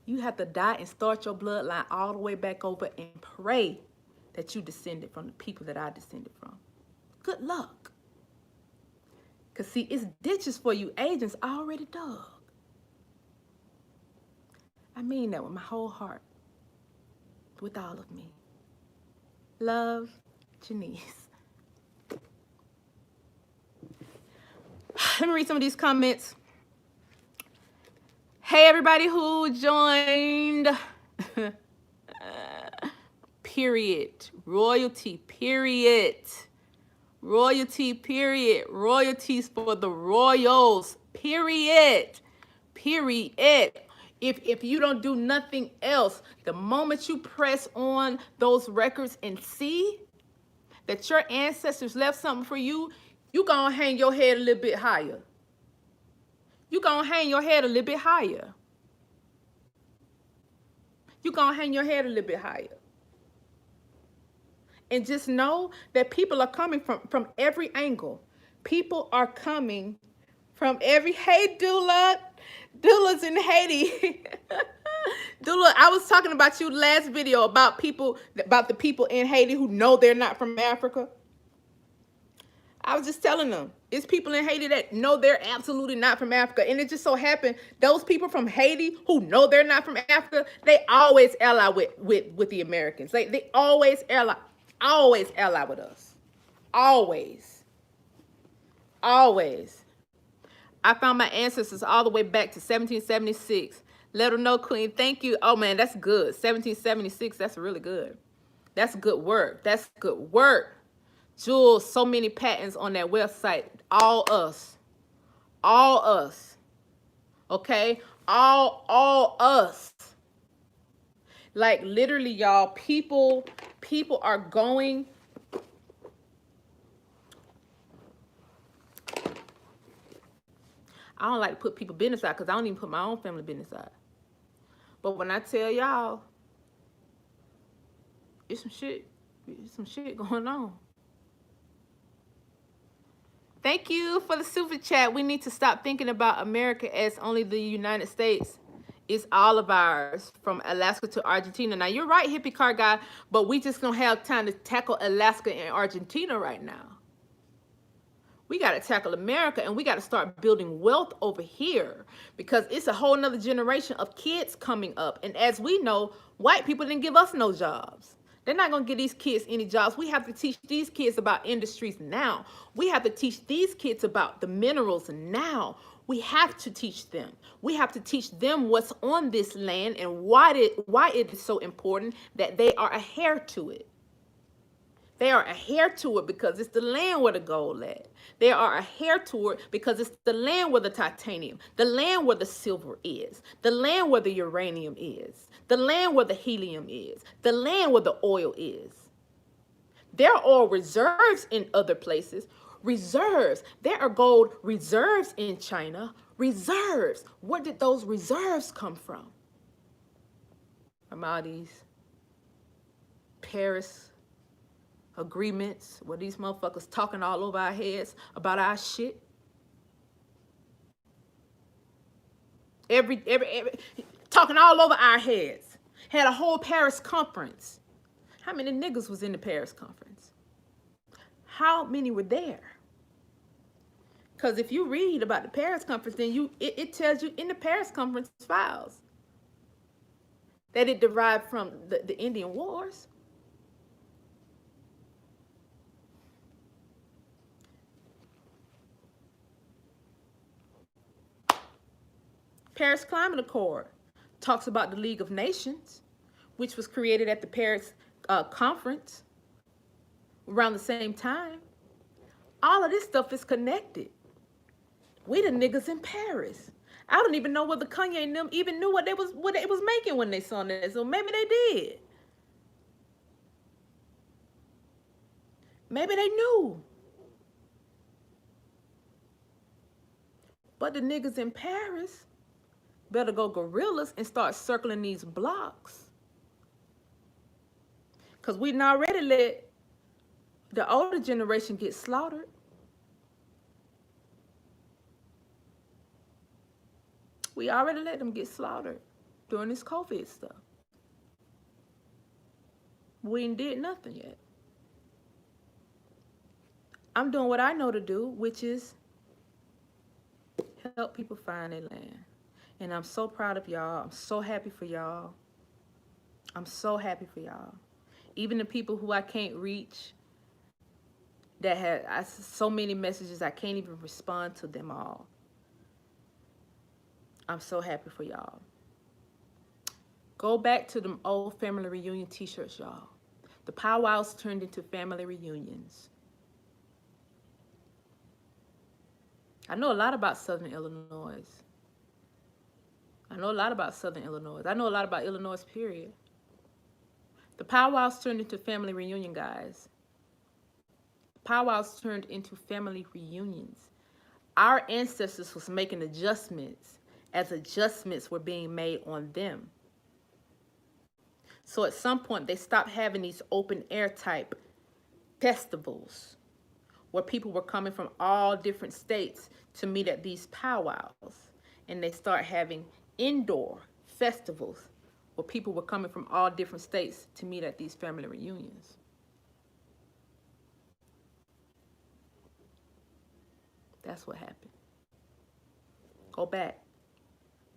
You have to die and start your bloodline all the way back over and pray that you descended from the people that I descended from. Good luck. Because, see, it's ditches for you agents already dug. I mean that with my whole heart, with all of me. Love, Janice. Let me read some of these comments. Hey, everybody who joined. Period. Royalty, period. Royalty, period. Royalties for the royals, period. Period. If you don't do nothing else, the moment you press on those records and see that your ancestors left something for you, you gonna hang your head a little bit higher. You gonna hang your head a little bit higher. You gonna hang your head a little bit higher. And just know that people are coming from every angle. People are coming from every, hey, Dula. Dula's in Haiti. Dula, I was talking about you last video about the people in Haiti who know they're not from Africa. I was just telling them, it's people in Haiti that know they're absolutely not from Africa. And it just so happened, those people from Haiti who know they're not from Africa, they always ally with the Americans. They always ally with us. Always. Always. I found my ancestors all the way back to 1776. Let them know, Queen. Thank you. Oh, man, that's good. 1776, that's really good. That's good work. That's good work. Jules, so many patents on that website. All us. All us. Okay? All us. Like, literally, y'all, people are going. I don't like to put people business out because I don't even put my own family business out. But when I tell y'all, it's some shit going on. Thank you for the super chat. We need to stop thinking about America as only the United States. It's all of ours, from Alaska to Argentina. Now, you're right, hippie car guy, but we just don't have time to tackle Alaska and Argentina right now. We got to tackle America, and we got to start building wealth over here, because it's a whole nother generation of kids coming up. And as we know, white people didn't give us no jobs. They're not going to give these kids any jobs. We have to teach these kids about industries now. We have to teach these kids about the minerals now. We have to teach them. We have to teach them what's on this land and why it is so important that they are a heir to it. They are a heir to it because it's the land where the gold at. They are a heir to it because it's the land where the titanium, the land where the silver is, the land where the uranium is, the land where the helium is, the land where the oil is. There are oil reserves in other places. Reserves. There are gold reserves in China. Reserves. Where did those reserves come from? From all these Paris agreements where these motherfuckers talking all over our heads about our shit. Every talking all over our heads. Had a whole Paris conference. How many niggas was in the Paris conference? How many were there? Because if you read about the Paris conference, then it tells you in the Paris conference files that it derived from the Indian Wars. Paris Climate Accord talks about the League of Nations, which was created at the Paris conference around the same time. All of this stuff is connected. We the niggas in Paris. I don't even know whether Kanye and them even knew what it was making when they saw that. So maybe they did. Maybe they knew. But the niggas in Paris better go gorillas and start circling these blocks. Because we done already let the older generation get slaughtered. We already let them get slaughtered during this COVID stuff. We ain't did nothing yet. I'm doing what I know to do, which is help people find their land. And I'm so proud of y'all. I'm so happy for y'all. I'm so happy for y'all. Even the people who I can't reach, that had so many messages, I can't even respond to them all. I'm so happy for y'all. Go back to them old family reunion t-shirts, y'all. The powwows turned into family reunions. I know a lot about Southern Illinois. I know a lot about Southern Illinois. I know a lot about Illinois, period. The powwows turned into family reunion, guys. Powwows turned into family reunions. Our ancestors was making adjustments as adjustments were being made on them. So at some point, they stopped having these open air type festivals where people were coming from all different states to meet at these powwows. And they start having indoor festivals where people were coming from all different states to meet at these family reunions. That's what happened. Go back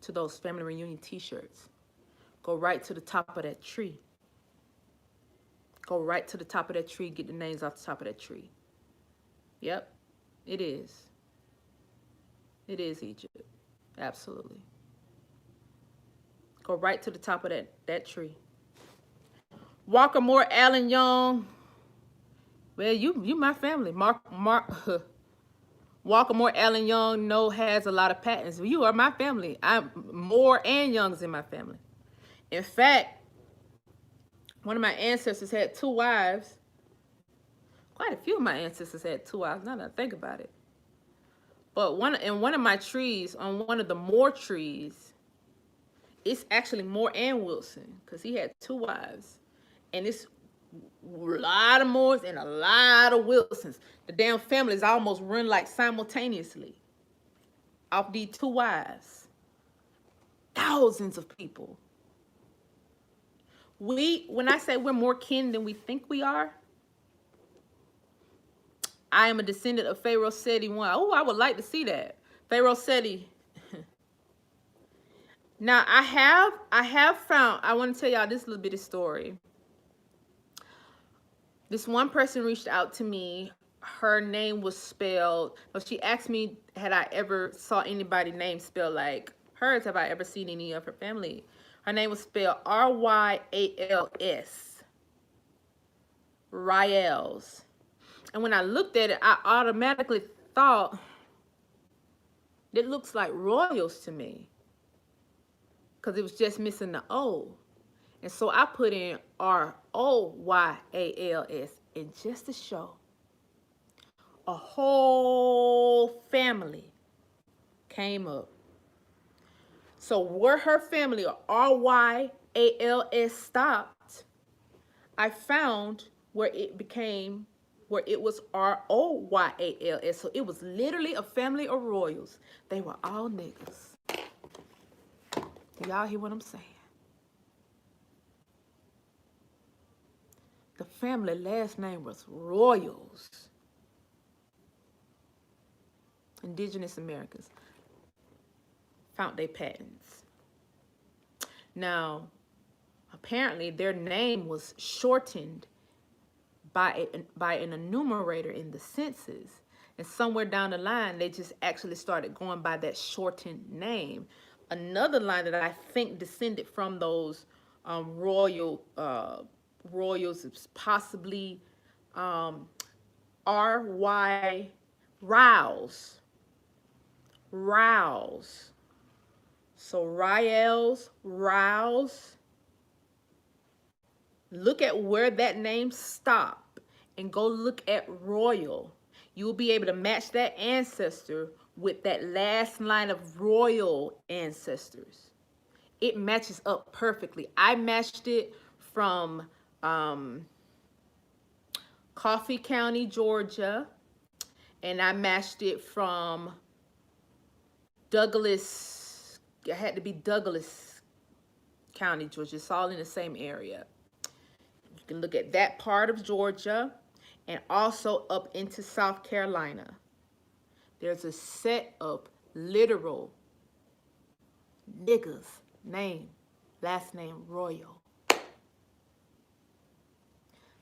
to those family reunion t-shirts. Go right to the top of that tree. Go right to the top of that tree. Get the names off the top of that tree. Yep, it is. It is Egypt. Absolutely. Go right to the top of that tree. Walker Moore, Allen Young. Well, you my family. Walker Moore, Allen Young, has a lot of patents. You are my family. I'm Moore and Young's in my family. In fact, one of my ancestors had 2 wives. Quite a few of my ancestors had 2 wives, now that I think about it. But in one of my trees, on one of the Moore trees, it's actually Moore and Wilson, because he had 2 wives. And it's a lot of Moores and a lot of Wilsons. The damn families almost run like simultaneously off these 2 wives. Thousands of people. When I say we're more kin than we think we are, I am a descendant of Pharaoh Seti I. Oh, I would like to see that. Pharaoh Seti. Now, I have found, I want to tell y'all this little bit of story. This one person reached out to me. Her name was spelled, she asked me, had I ever saw anybody's name spelled like hers? Have I ever seen any of her family? Her name was spelled R-Y-A-L-S. Ryals. And when I looked at it, I automatically thought, it looks like Royals to me. Because it was just missing the O. And so I put in R-O-Y-A-L-S. And just to show, a whole family came up. So where her family, R-Y-A-L-S, stopped, I found where it was R-O-Y-A-L-S. So it was literally a family of royals. They were all niggas. Y'all hear what I'm saying? The family last name was Royals. Indigenous Americans found their patents. Now, apparently their name was shortened by an enumerator in the census. And somewhere down the line, they just actually started going by that shortened name. Another line that I think descended from those royals is possibly R.Y. Rouse. Rouse. So Ryals, Rouse. Look at where that name stopped and go look at Royal. You'll be able to match that ancestor with that last line of royal ancestors. It matches up perfectly. I matched it from Coffee County, Georgia. And I matched it from Douglas. It had to be Douglas County, Georgia. It's all in the same area. You can look at that part of Georgia and also up into South Carolina. There's a set of literal niggas, name, last name Royal.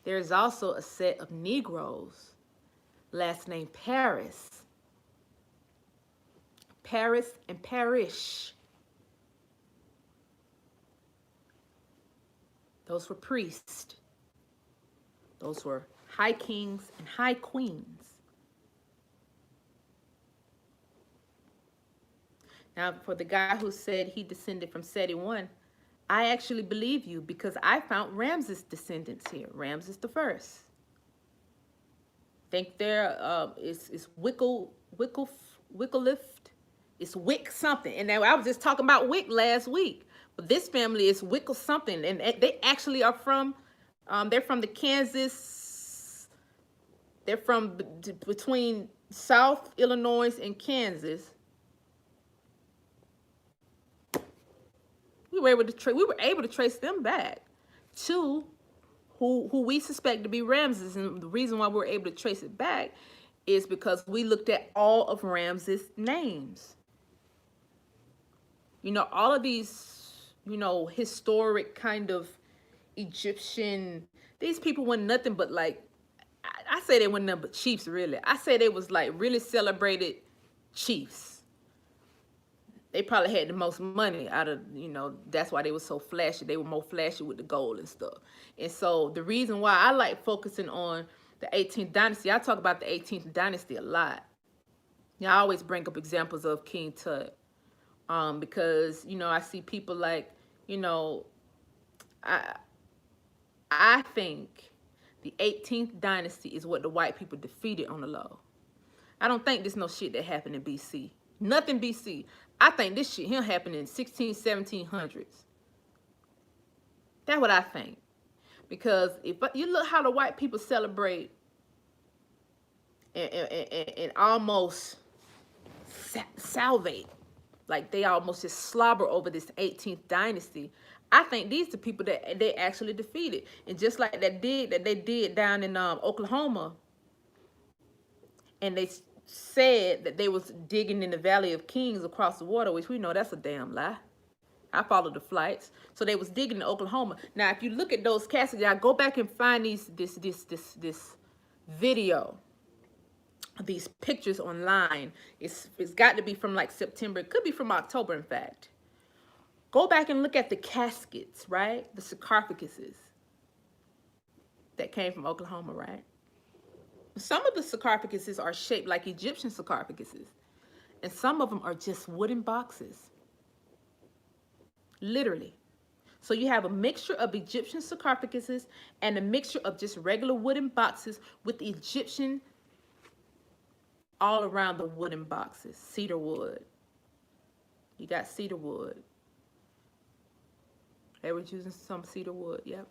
There's also a set of Negroes, last name Paris. Paris and Parish. Those were priests. Those were high kings and high queens. Now, for the guy who said he descended from Seti I, I actually believe you because I found Ramses descendants here. Ramses the First. Think there is Wickliffe. It's Wick something. And now I was just talking about Wick last week. But this family is Wickle something. And they actually are from, they're from the Kansas, they're from between South Illinois and Kansas. We were able to trace them back to who we suspect to be Ramses. And the reason why we were able to trace it back is because we looked at all of Ramses' names. You know, all of these, you know, historic kind of Egyptian, these people weren't nothing but like, I say they weren't nothing but chiefs, really. I say they was like really celebrated chiefs. They probably had the most money out of, you know, that's why they were so flashy. They were more flashy with the gold and stuff. And so the reason why I like focusing on the 18th dynasty, I talk about the 18th dynasty a lot. Yeah, I always bring up examples of King Tut. Because, you know, I see people like, you know, I think the 18th dynasty is what the white people defeated on the low. I don't think there's no shit that happened in BC. Nothing BC. I think this shit here happened in 1700s. That's what I think. Because if you look how the white people celebrate and almost salivate, like they almost just slobber over this 18th dynasty, I think these are the people that they actually defeated. And just like they did down in Oklahoma, and they said that they was digging in the Valley of Kings across the water, which we know that's a damn lie. I followed the flights. So they was digging in Oklahoma. Now, if you look at those caskets, I go back and find this video, these pictures online. It's got to be from like September. It could be from October, in fact. Go back and look at the caskets, right? The sarcophaguses that came from Oklahoma, right? Some of the sarcophaguses are shaped like Egyptian sarcophaguses, and some of them are just wooden boxes. Literally. So you have a mixture of Egyptian sarcophaguses and a mixture of just regular wooden boxes with the Egyptian all around the wooden boxes. Cedar wood. You got cedar wood. They were using some cedar wood, yep.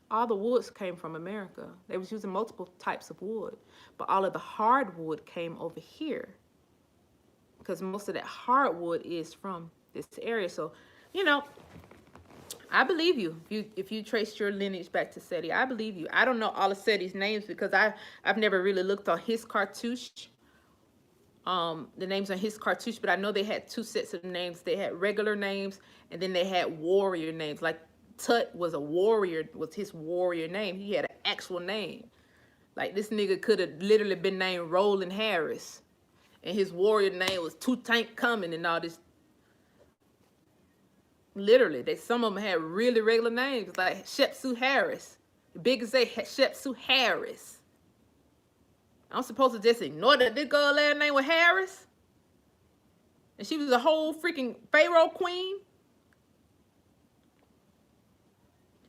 All the woods came from America. They was using multiple types of wood. But all of the hardwood came over here. Because most of that hardwood is from this area. So, you know, I believe you. If you traced your lineage back to Seti, I believe you. I don't know all of Seti's names because I've never really looked on his cartouche. The names on his cartouche, but I know they had two sets of names. They had regular names and then they had warrior names. Like Tut was a warrior, was his warrior name. He had an actual name. Like this nigga could have literally been named Roland Harris. And his warrior name was Tutankhamun and all this. Literally, some of them had really regular names, like Shepsu Harris. The biggest say Shepsu Harris. I'm supposed to just ignore that this girl last name was Harris? And she was a whole freaking Pharaoh queen?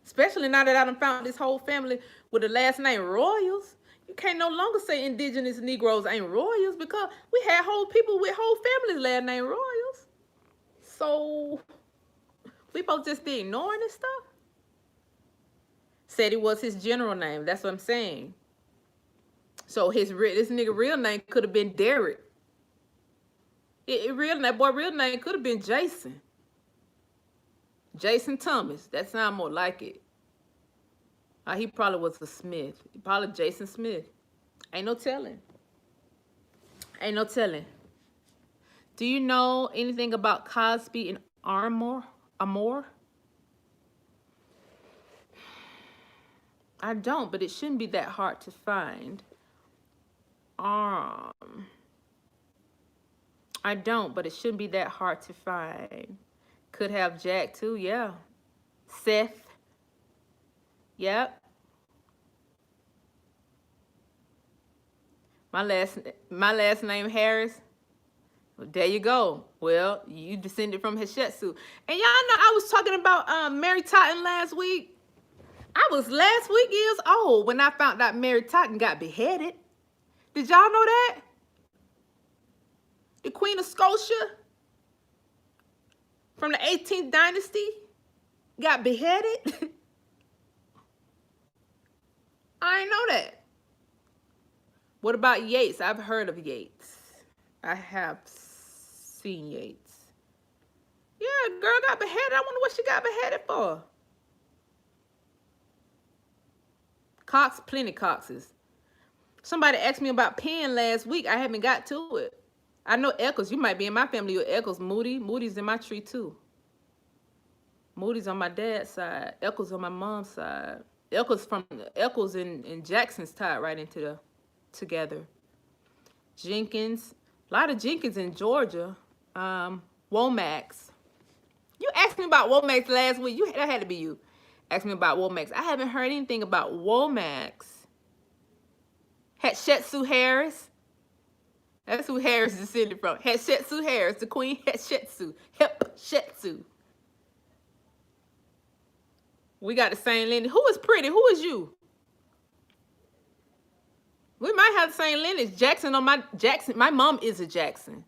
Especially now that I done found this whole family with the last name Royals. You can't no longer say indigenous Negroes ain't royals because we had whole people with whole families last name Royals. So we supposed to just be ignoring this stuff? Said it was his general name. That's what I'm saying. So this nigga real name could have been Derek. That boy real name could have been Jason. Jason Thomas. That sound more like it. He probably was a Smith. Probably Jason Smith. Ain't no telling. Ain't no telling. Do you know anything about Cosby and Amor? I don't, but it shouldn't be that hard to find. I don't, but it shouldn't be that hard to find. Could have Jack too, yeah. Seth. Yep. My last name Harris. Well, there you go. Well, you descended from Heshetsu. And y'all know I was talking about Mary Totten last week. I was last week years old when I found out Mary Totten got beheaded. Did y'all know that? The Queen of Scotia from the 18th dynasty got beheaded. I didn't know that. What about Yates? I've heard of Yates. I have seen Yates. Yeah, girl got beheaded. I wonder what she got beheaded for. Cox, plenty Coxes. Somebody asked me about Penn last week. I haven't got to it. I know Eccles. You might be in my family. You're Eccles. Moody's in my tree too. Moody's on my dad's side. Eccles on my mom's side. Eccles and Jackson's tied right into together. Jenkins. A lot of Jenkins in Georgia. Womax. You asked me about Womax last week. That had to be you. Asked me about Womax. I haven't heard anything about Womax. Hatshepsut Harris. That's who Harris is descended from. Hatshepsut Harris, the Queen Hatshepsut. Hatshepsut. We got the same lineage. Who is pretty? Who is you? We might have the same lineage. Jackson. My mom is a Jackson.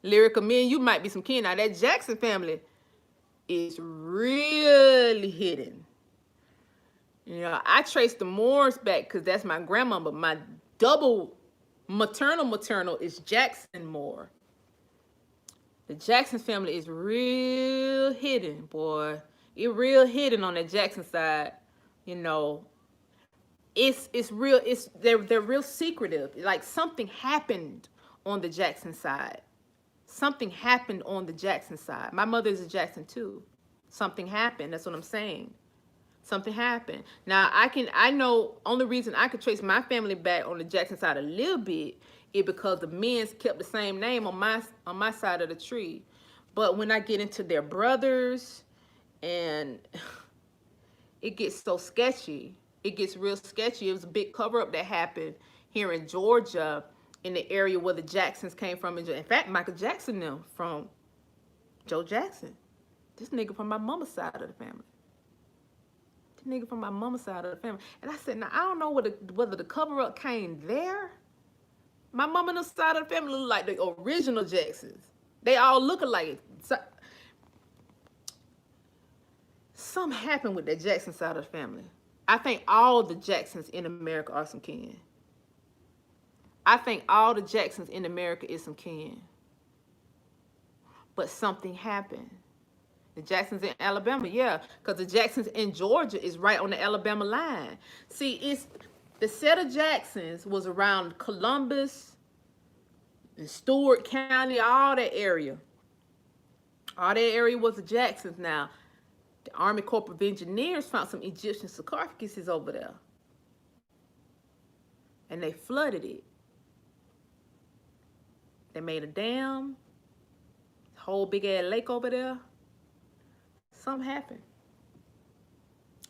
Lyrica, me and you might be some kin. Now that Jackson family is really hidden. You know, I trace the Moores back because that's my grandma, but my double maternal is Jackson Moore. The Jackson family is real hidden, boy. It real hidden on the Jackson side. You know, they're real secretive. Like something happened on the Jackson side. Something happened on the Jackson side. My mother is a Jackson too. Something happened. That's what I'm saying. Something happened. Now I know only reason I could trace my family back on the Jackson side a little bit is because the men's kept the same name on my side of the tree. But when I get into their brothers, and it gets so sketchy. It gets real sketchy. It was a big cover-up that happened here in Georgia, in the area where the Jacksons came from. In fact, Michael Jackson knew from Joe Jackson. This nigga from my mama's side of the family. Nigga from my mama's side of the family. And I said, now I don't know whether the cover-up came there. My mama's side of the family look like the original Jacksons. They all look alike. Something happened with the Jackson side of the family. I think all the Jacksons in America are some kin. I think all the Jacksons in America is some kin. But something happened. The Jacksons in Alabama, yeah, because the Jacksons in Georgia is right on the Alabama line. See, it's the set of Jacksons was around Columbus and Stewart County, all that area. All that area was the Jacksons. Now, the Army Corps of Engineers found some Egyptian sarcophaguses over there. And they flooded it. They made a dam, whole big ass lake over there. Something happened.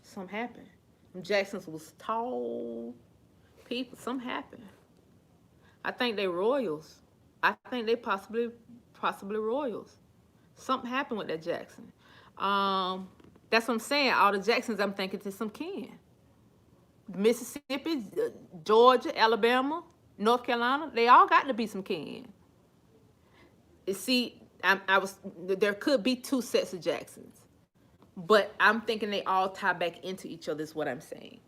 Something happened. Them Jacksons was tall people. Something happened. I think they royals. I think they possibly royals. Something happened with that Jackson. That's what I'm saying. All the Jacksons, I'm thinking to some kin. Mississippi, Georgia, Alabama, North Carolina, they all got to be some kin. You see, there could be two sets of Jacksons. But I'm thinking they all tie back into each other is what I'm saying.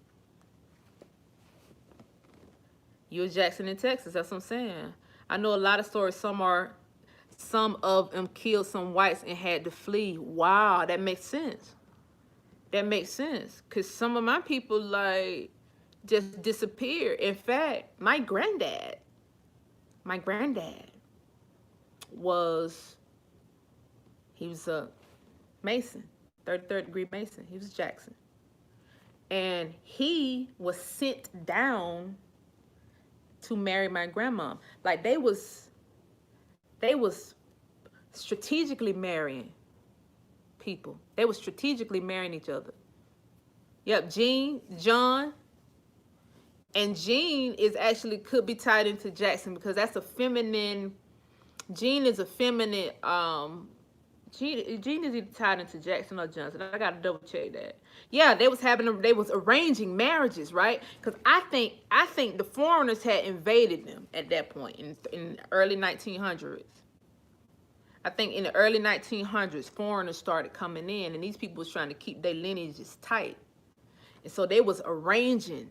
U.S. Jackson in Texas, that's what I'm saying. I know a lot of stories. Some of them killed some whites and had to flee. Wow, that makes sense. That makes sense. Because some of my people, like, just disappeared. In fact, my granddad was, he was a Mason, 33rd degree Mason. He was Jackson. And he was sent down to marry my grandma. Like, they was strategically marrying people. They were strategically marrying each other. Yep, John, and Jean is actually could be tied into Jackson because that's a feminine. Jean is a feminine. Jean is either tied into Jackson or Johnson. I gotta double check that. Yeah, they was arranging marriages, right? Because I think the foreigners had invaded them at that point in the early 1900s. I think in the early 1900s, foreigners started coming in, and these people was trying to keep their lineages tight, and so they was arranging.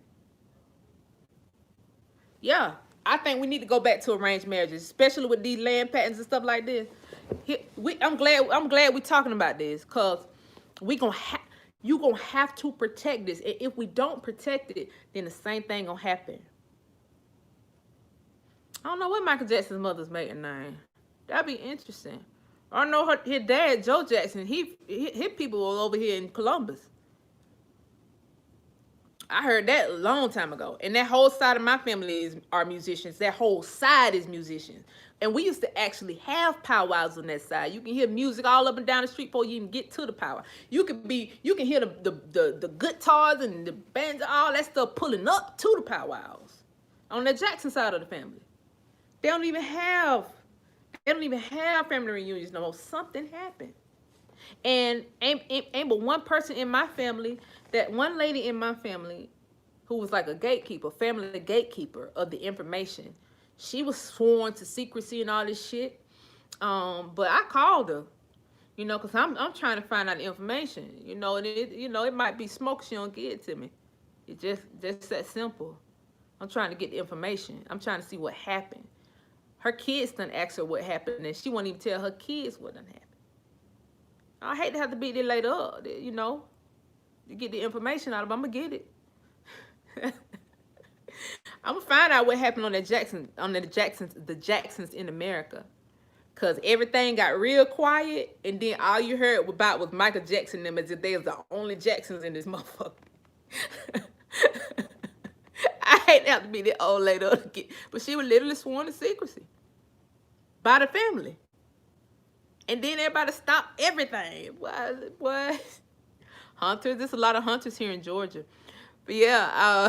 Yeah, I think we need to go back to arranged marriages, especially with these land patents and stuff like this. I'm glad we're talking about this, cause you gonna have to protect this. And if we don't protect it, then the same thing gonna happen. I don't know what Michael Jackson's mother's maiden name. That'd be interesting. I know his dad, Joe Jackson. His people were over here in Columbus. I heard that a long time ago. And that whole side of my family are musicians. That whole side is musicians. And we used to actually have powwows on that side. You can hear music all up and down the street before you even get to the powwow. You can hear the guitars and the bands, all that stuff pulling up to the powwows on the Jackson side of the family. They don't even have family reunions no more. Something happened. And ain't but one person in my family, that one lady in my family who was like a gatekeeper, family gatekeeper of the information. She was sworn to secrecy and all this shit. But I called her, because I'm trying to find out the information, and it might be smoke, she don't give it to me. It's just that simple. I'm trying to get the information. I'm trying to see what happened. Her kids done asked her what happened, and she won't even tell her kids what done happened. I hate to have to beat that lady up, to get the information out of them. I'm gonna get it. I'm gonna find out what happened on the Jacksons in America, cause everything got real quiet, and then all you heard about was Michael Jackson them as if they was the only Jacksons in this motherfucker. I hate to have to be that old lady again, but she was literally sworn to secrecy by the family. And then everybody stopped everything. What? Hunters, there's a lot of hunters here in Georgia. But yeah,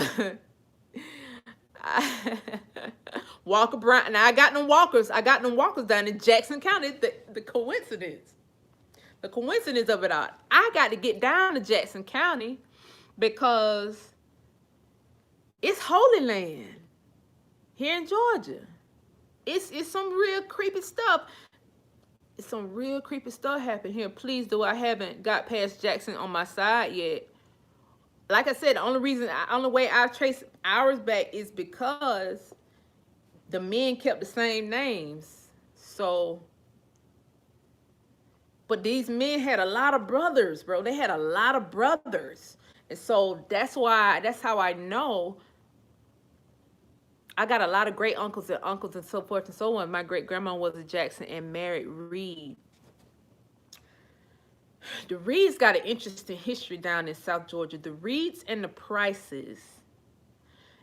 Walker Brown. Now I got them walkers down in Jackson County. The coincidence of it all. I got to get down to Jackson County because it's Holy Land here in Georgia. It's some real creepy stuff. It's some real creepy stuff happening here. Please do. I haven't got past Jackson on my side yet. Like I said, the only way I trace ours back is because the men kept the same names. So, but these men had a lot of brothers, bro. They had a lot of brothers. And so that's how I know. I got a lot of great uncles and so forth and so on. My great grandma was a Jackson and married Reed. The Reeds got an interesting history down in South Georgia. The Reeds and the Prices.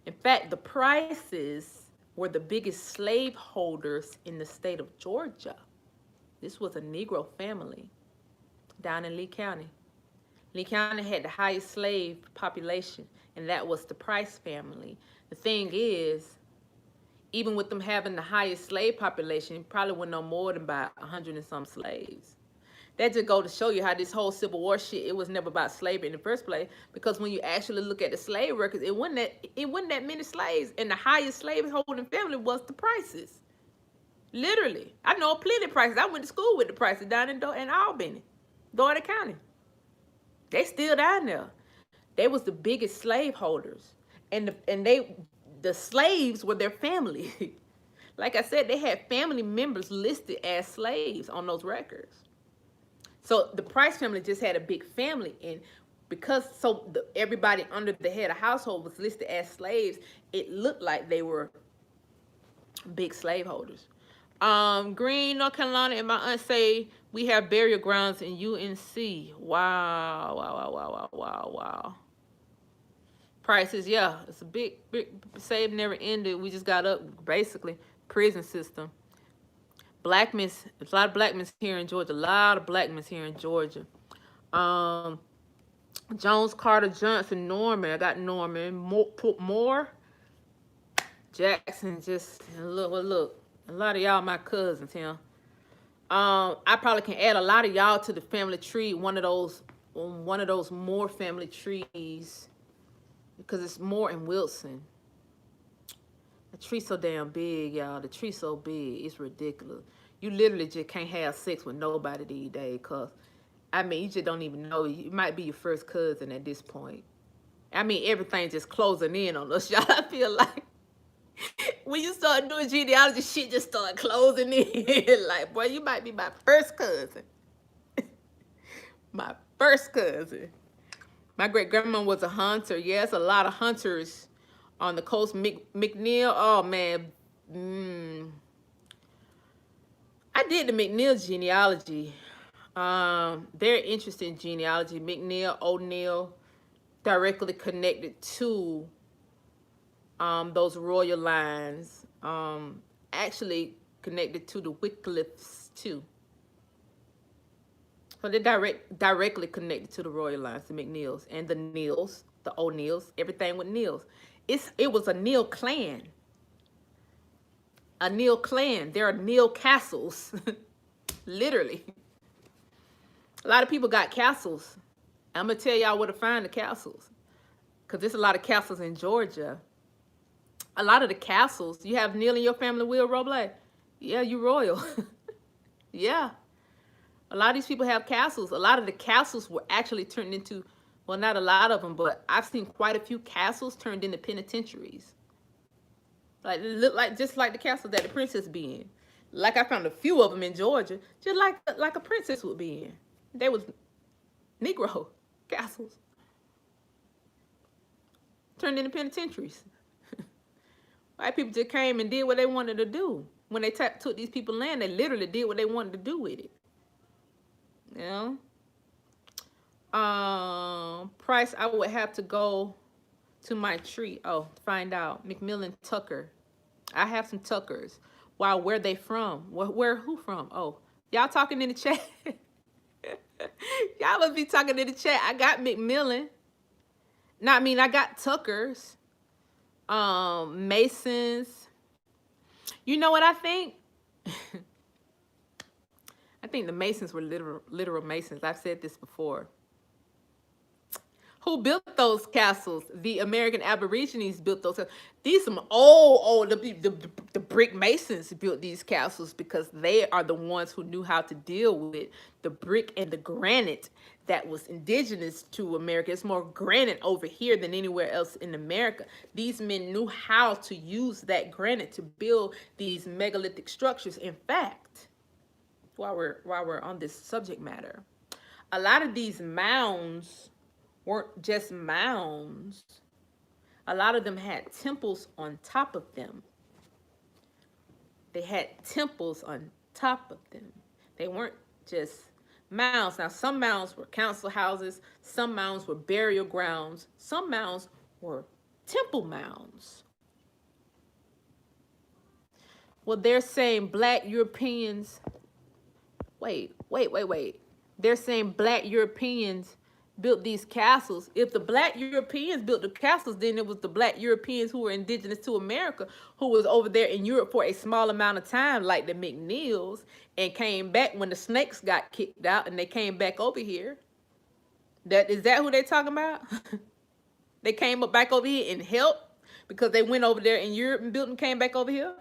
In fact, the Prices were the biggest slave holders in the state of Georgia. This was a Negro family down in Lee County. Lee County had the highest slave population, and that was the Price family. The thing is, even with them having the highest slave population, probably were no more than about 100 and some slaves. That just go to show you how this whole Civil War shit, it was never about slavery in the first place. Because when you actually look at the slave records, it wasn't that many slaves, and the highest slave holding family was the Prices. Literally, I know plenty of Prices. I went to school with the Prices down in Albany, Dougherty County. They still down there. They was the biggest slaveholders, and the slaves were their family. Like I said, they had family members listed as slaves on those records. So the Price family just had a big family, and because everybody under the head of household was listed as slaves, it looked like they were big slaveholders. Green, North Carolina, and my aunt say we have burial grounds in UNC. Wow, wow, wow, wow, wow, wow, wow. Prices, yeah, it's a big save never ended. We just got up, basically. Prison system. Blackness, there's a lot of blackness here in Georgia. A lot of blackness here in Georgia. Jones, Carter, Johnson, Norman. I got Norman. Moore, Jackson. Just look. A lot of y'all my cousins here. I probably can add a lot of y'all to the family tree. One of those Moore family trees, because it's Moore and Wilson. The tree so damn big, y'all. The tree so big, it's ridiculous. You literally just can't have sex with nobody these days, cause I mean, you just don't even know. It might be your first cousin at this point. I mean, everything's just closing in on us, y'all. I feel like when you start doing genealogy, shit just start closing in. Like, boy, you might be my first cousin. My first cousin. My great grandma was a hunter. Yes, a lot of hunters on the coast. McNeil, oh man. I did the McNeil genealogy. Very interesting genealogy. McNeil, O'Neill, directly connected to those royal lines. Actually connected to the Wycliffes too. So they're directly connected to the royal lines, the McNeils and the Neils, the O'Neills, everything with Neils. It was a Neil clan. A Neil clan. There are Neil castles. Literally. A lot of people got castles. I'm going to tell y'all where to find the castles. Because there's a lot of castles in Georgia. A lot of the castles, you have Neil in your family, Will Roble. Yeah, you royal. Yeah. A lot of these people have castles. A lot of the castles were actually turned into, well, not a lot of them, but I've seen quite a few castles turned into penitentiaries. Like, it looked like just like the castle that the princess be in. Like I found a few of them in Georgia, just like a princess would be in. They was Negro castles turned into penitentiaries. White people just came and did what they wanted to do. When they took these people land, they literally did what they wanted to do with it. You know? Price, I would have to go to my tree. Oh, find out. McMillan Tucker. I have some Tuckers. Wow, where they from? Who from? Oh, y'all talking in the chat? Y'all must be talking in the chat. I got McMillan. I got Tuckers. Masons. You know what I think? I think the Masons were literal Masons. I've said this before. Who built those castles? The American Aborigines built those. These some old the brick masons built these castles because they are the ones who knew how to deal with the brick and the granite that was indigenous to America. It's more granite over here than anywhere else in America. These men knew how to use that granite to build these megalithic structures. In fact, while we're on this subject matter, a lot of these mounds weren't just mounds. A lot of them had temples on top of them. They had temples on top of them. They weren't just mounds. Now, some mounds were council houses. Some mounds were burial grounds. Some mounds were temple mounds. Well, they're saying black Europeans. Wait. They're saying black Europeans built these castles. If the black Europeans built the castles, then it was the black Europeans who were indigenous to America who was over there in Europe for a small amount of time, like the McNeils, and came back when the snakes got kicked out and they came back over here. Is that who they're talking about? They came back over here and helped because they went over there in Europe and built and came back over here?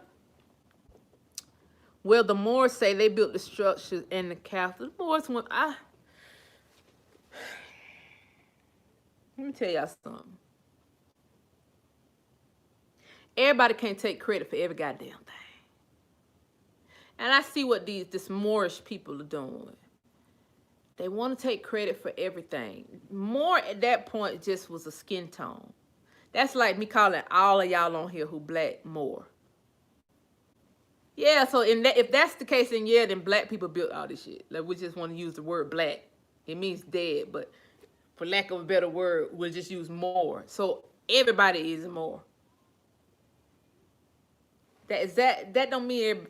Well, the Moors say they built the structures and the castles. The Moors went, Let me tell y'all something. Everybody can't take credit for every goddamn thing. And I see what this Moorish people are doing. They want to take credit for everything. Moor at that point just was a skin tone. That's like me calling all of y'all on here who black Moor. Yeah, so if that's the case, then yeah, then black people built all this shit. Like, we just want to use the word black. It means dead, but for lack of a better word, we'll just use Moor. So everybody is Moor. That don't mean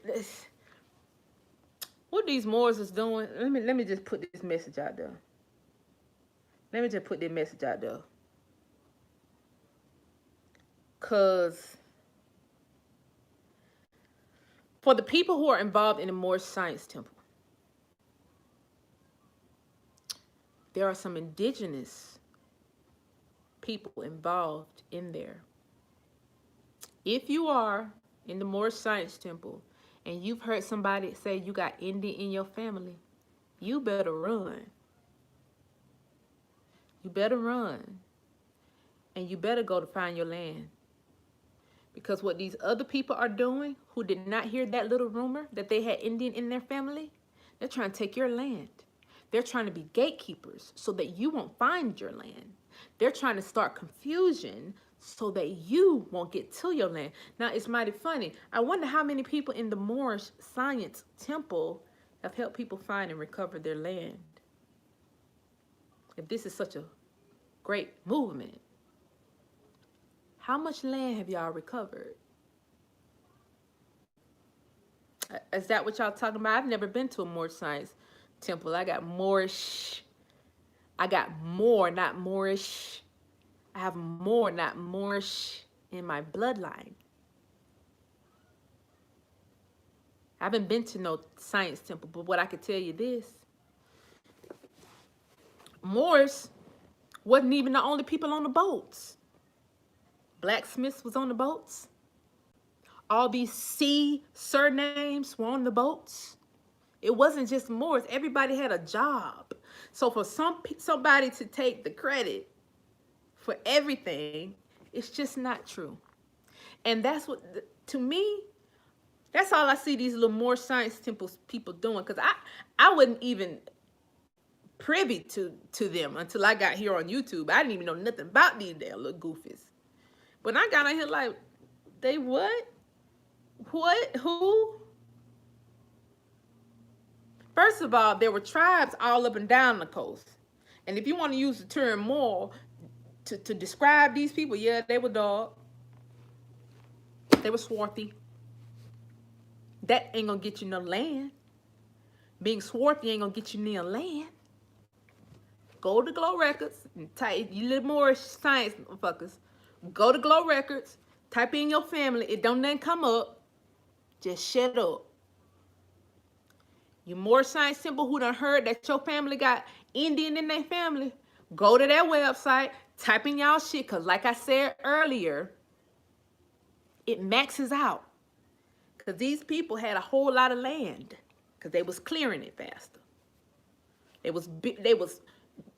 what these Moors is doing. Let me just put this message out there. Let me just put this message out there. Cause for the people who are involved in the Moorish Science Temple, there are some indigenous people involved in there. If you are in the Moorish Science Temple and you've heard somebody say you got Indian in your family, you better run. You better run. And you better go to find your land. Because what these other people are doing, who did not hear that little rumor that they had Indian in their family, they're trying to take your land. They're trying to be gatekeepers so that you won't find your land. They're trying to start confusion so that you won't get to your land. Now, it's mighty funny. I wonder how many people in the Moorish Science Temple have helped people find and recover their land. If this is such a great movement, how much land have y'all recovered? Is that what y'all talking about? I've never been to a Moorish Science Temple. I got Moorish. I got more, not Moorish. I have more, not Moorish in my bloodline. I haven't been to no science temple, but what I could tell you this. Moors wasn't even the only people on the boats. Blacksmiths was on the boats. All these C surnames were on the boats. It wasn't just Moors. Everybody had a job. So for somebody to take the credit for everything, it's just not true. And that's what, to me, that's all I see these little Moorish Science Temples people doing. Because I wasn't even privy to them until I got here on YouTube. I didn't even know nothing about these damn little goofies. When I got on here, like, they what? What? Who? First of all, there were tribes all up and down the coast. And if you want to use the term Moor to describe these people, yeah, they were dog. They were swarthy. That ain't gonna get you no land. Being swarthy ain't gonna get you near land. Go to Glow Records and type, you little Moorish science motherfuckers. Go to Glow Records, type in your family. It don't then come up. Just shut up. You Moorish Science Temple who done heard that your family got Indian in their family, go to their website, type in y'all shit, because like I said earlier, it maxes out. Because these people had a whole lot of land because they was clearing it faster. They was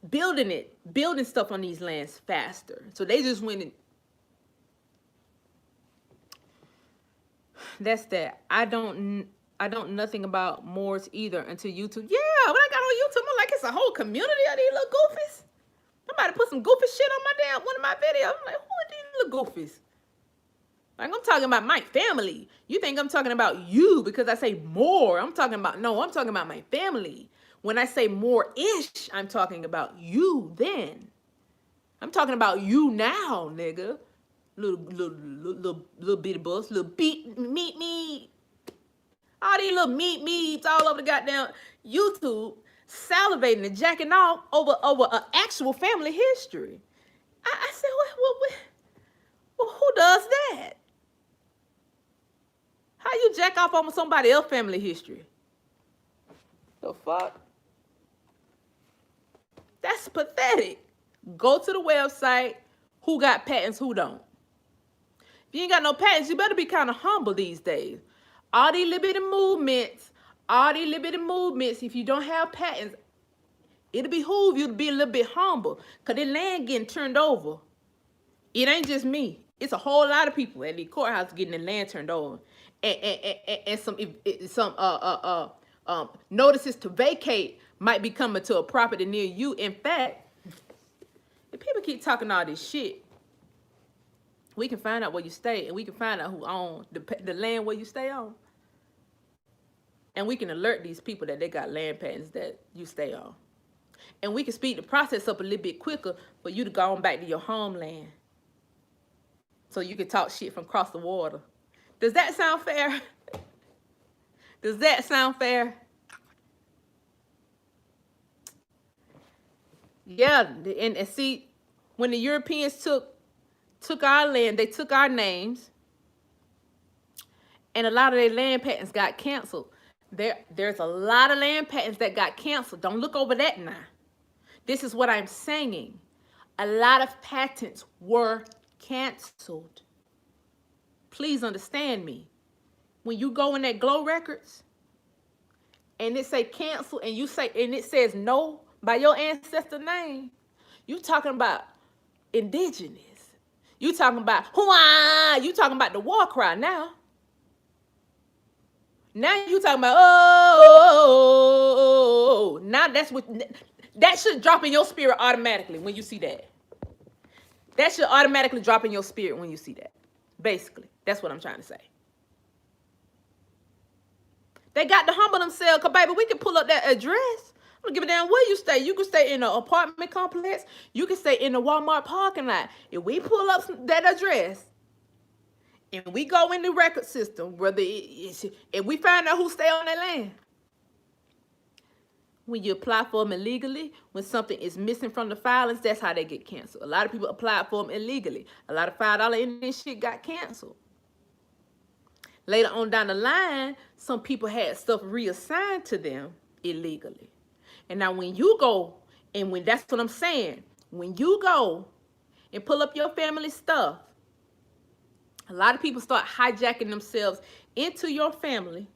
building stuff on these lands faster. So they just went and that's that. I don't nothing about Moors either until YouTube. Yeah, when I got on YouTube, I'm like, it's a whole community of these little goofies. Somebody put some goofy shit on my one of my videos. I'm like, who are these little goofies? Like, I'm talking about my family. You think I'm talking about you because I say Moor. I'm talking about my family. When I say Moor-ish, I'm talking about you then. I'm talking about you now, nigga. Little bitty bus, little meat. All these little meats all over the goddamn YouTube, salivating and jacking off over an actual family history. I said, well, who does that? How you jack off on somebody else's family history? The fuck? That's pathetic. Go to the website. Who got patents, who don't? If you ain't got no patents, you better be kind of humble these days. All these little bitty movements, if you don't have patents, It'll behoove you to be a little bit humble, because the land getting turned over. It ain't just me. It's a whole lot of people at the courthouse getting the land turned over. And some notices to vacate might be coming to a property near you. In fact, if people keep talking all this shit, we can find out where you stay, and we can find out who owns the land where you stay on. And we can alert these people that they got land patents that you stay on. And we can speed the process up a little bit quicker for you to go on back to your homeland, so you can talk shit from across the water. Does that sound fair? Does that sound fair? Yeah, and see, when the Europeans took our land, they took our names, and a lot of their land patents got canceled. There's a lot of land patents that got canceled. Don't look over that now. This is what I'm saying. A lot of patents were canceled. Please understand me. When you go in that Glow Records and it say cancel, and it says no by your ancestor name, you talking about indigenous. You talking about Hua. You talking about the war cry now. Now you talking about oh. Now that's what that should drop in your spirit automatically when you see that. That should automatically drop in your spirit when you see that. Basically, that's what I'm trying to say. They got to humble themselves, because, baby, we can pull up that address. I don't give a damn where you stay. You can stay in an apartment complex. You can stay in the Walmart parking lot. If we pull up that address and we go in the record system, if we find out who stay on that land, when you apply for them illegally, when something is missing from the filings, that's how they get canceled. A lot of people applied for them illegally. A lot of $5 Indian shit got canceled. Later on down the line, some people had stuff reassigned to them illegally. And now when you go, and when that's what I'm saying, when you go and pull up your family stuff, a lot of people start hijacking themselves into your family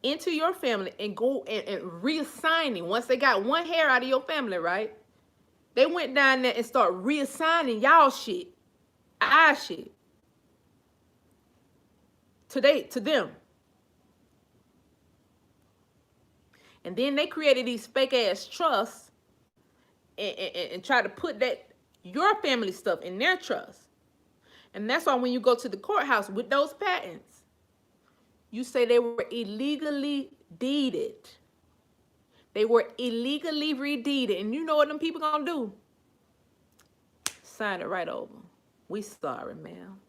and go and reassigning. Once they got one hair out of your family, right? They went down there and start reassigning y'all shit, our shit, to them. And then they created these fake ass trusts and try to put your family stuff in their trust. And that's why when you go to the courthouse with those patents, you say they were illegally deeded. They were illegally redeeded. And you know what them people gonna do? Sign it right over. We sorry, ma'am.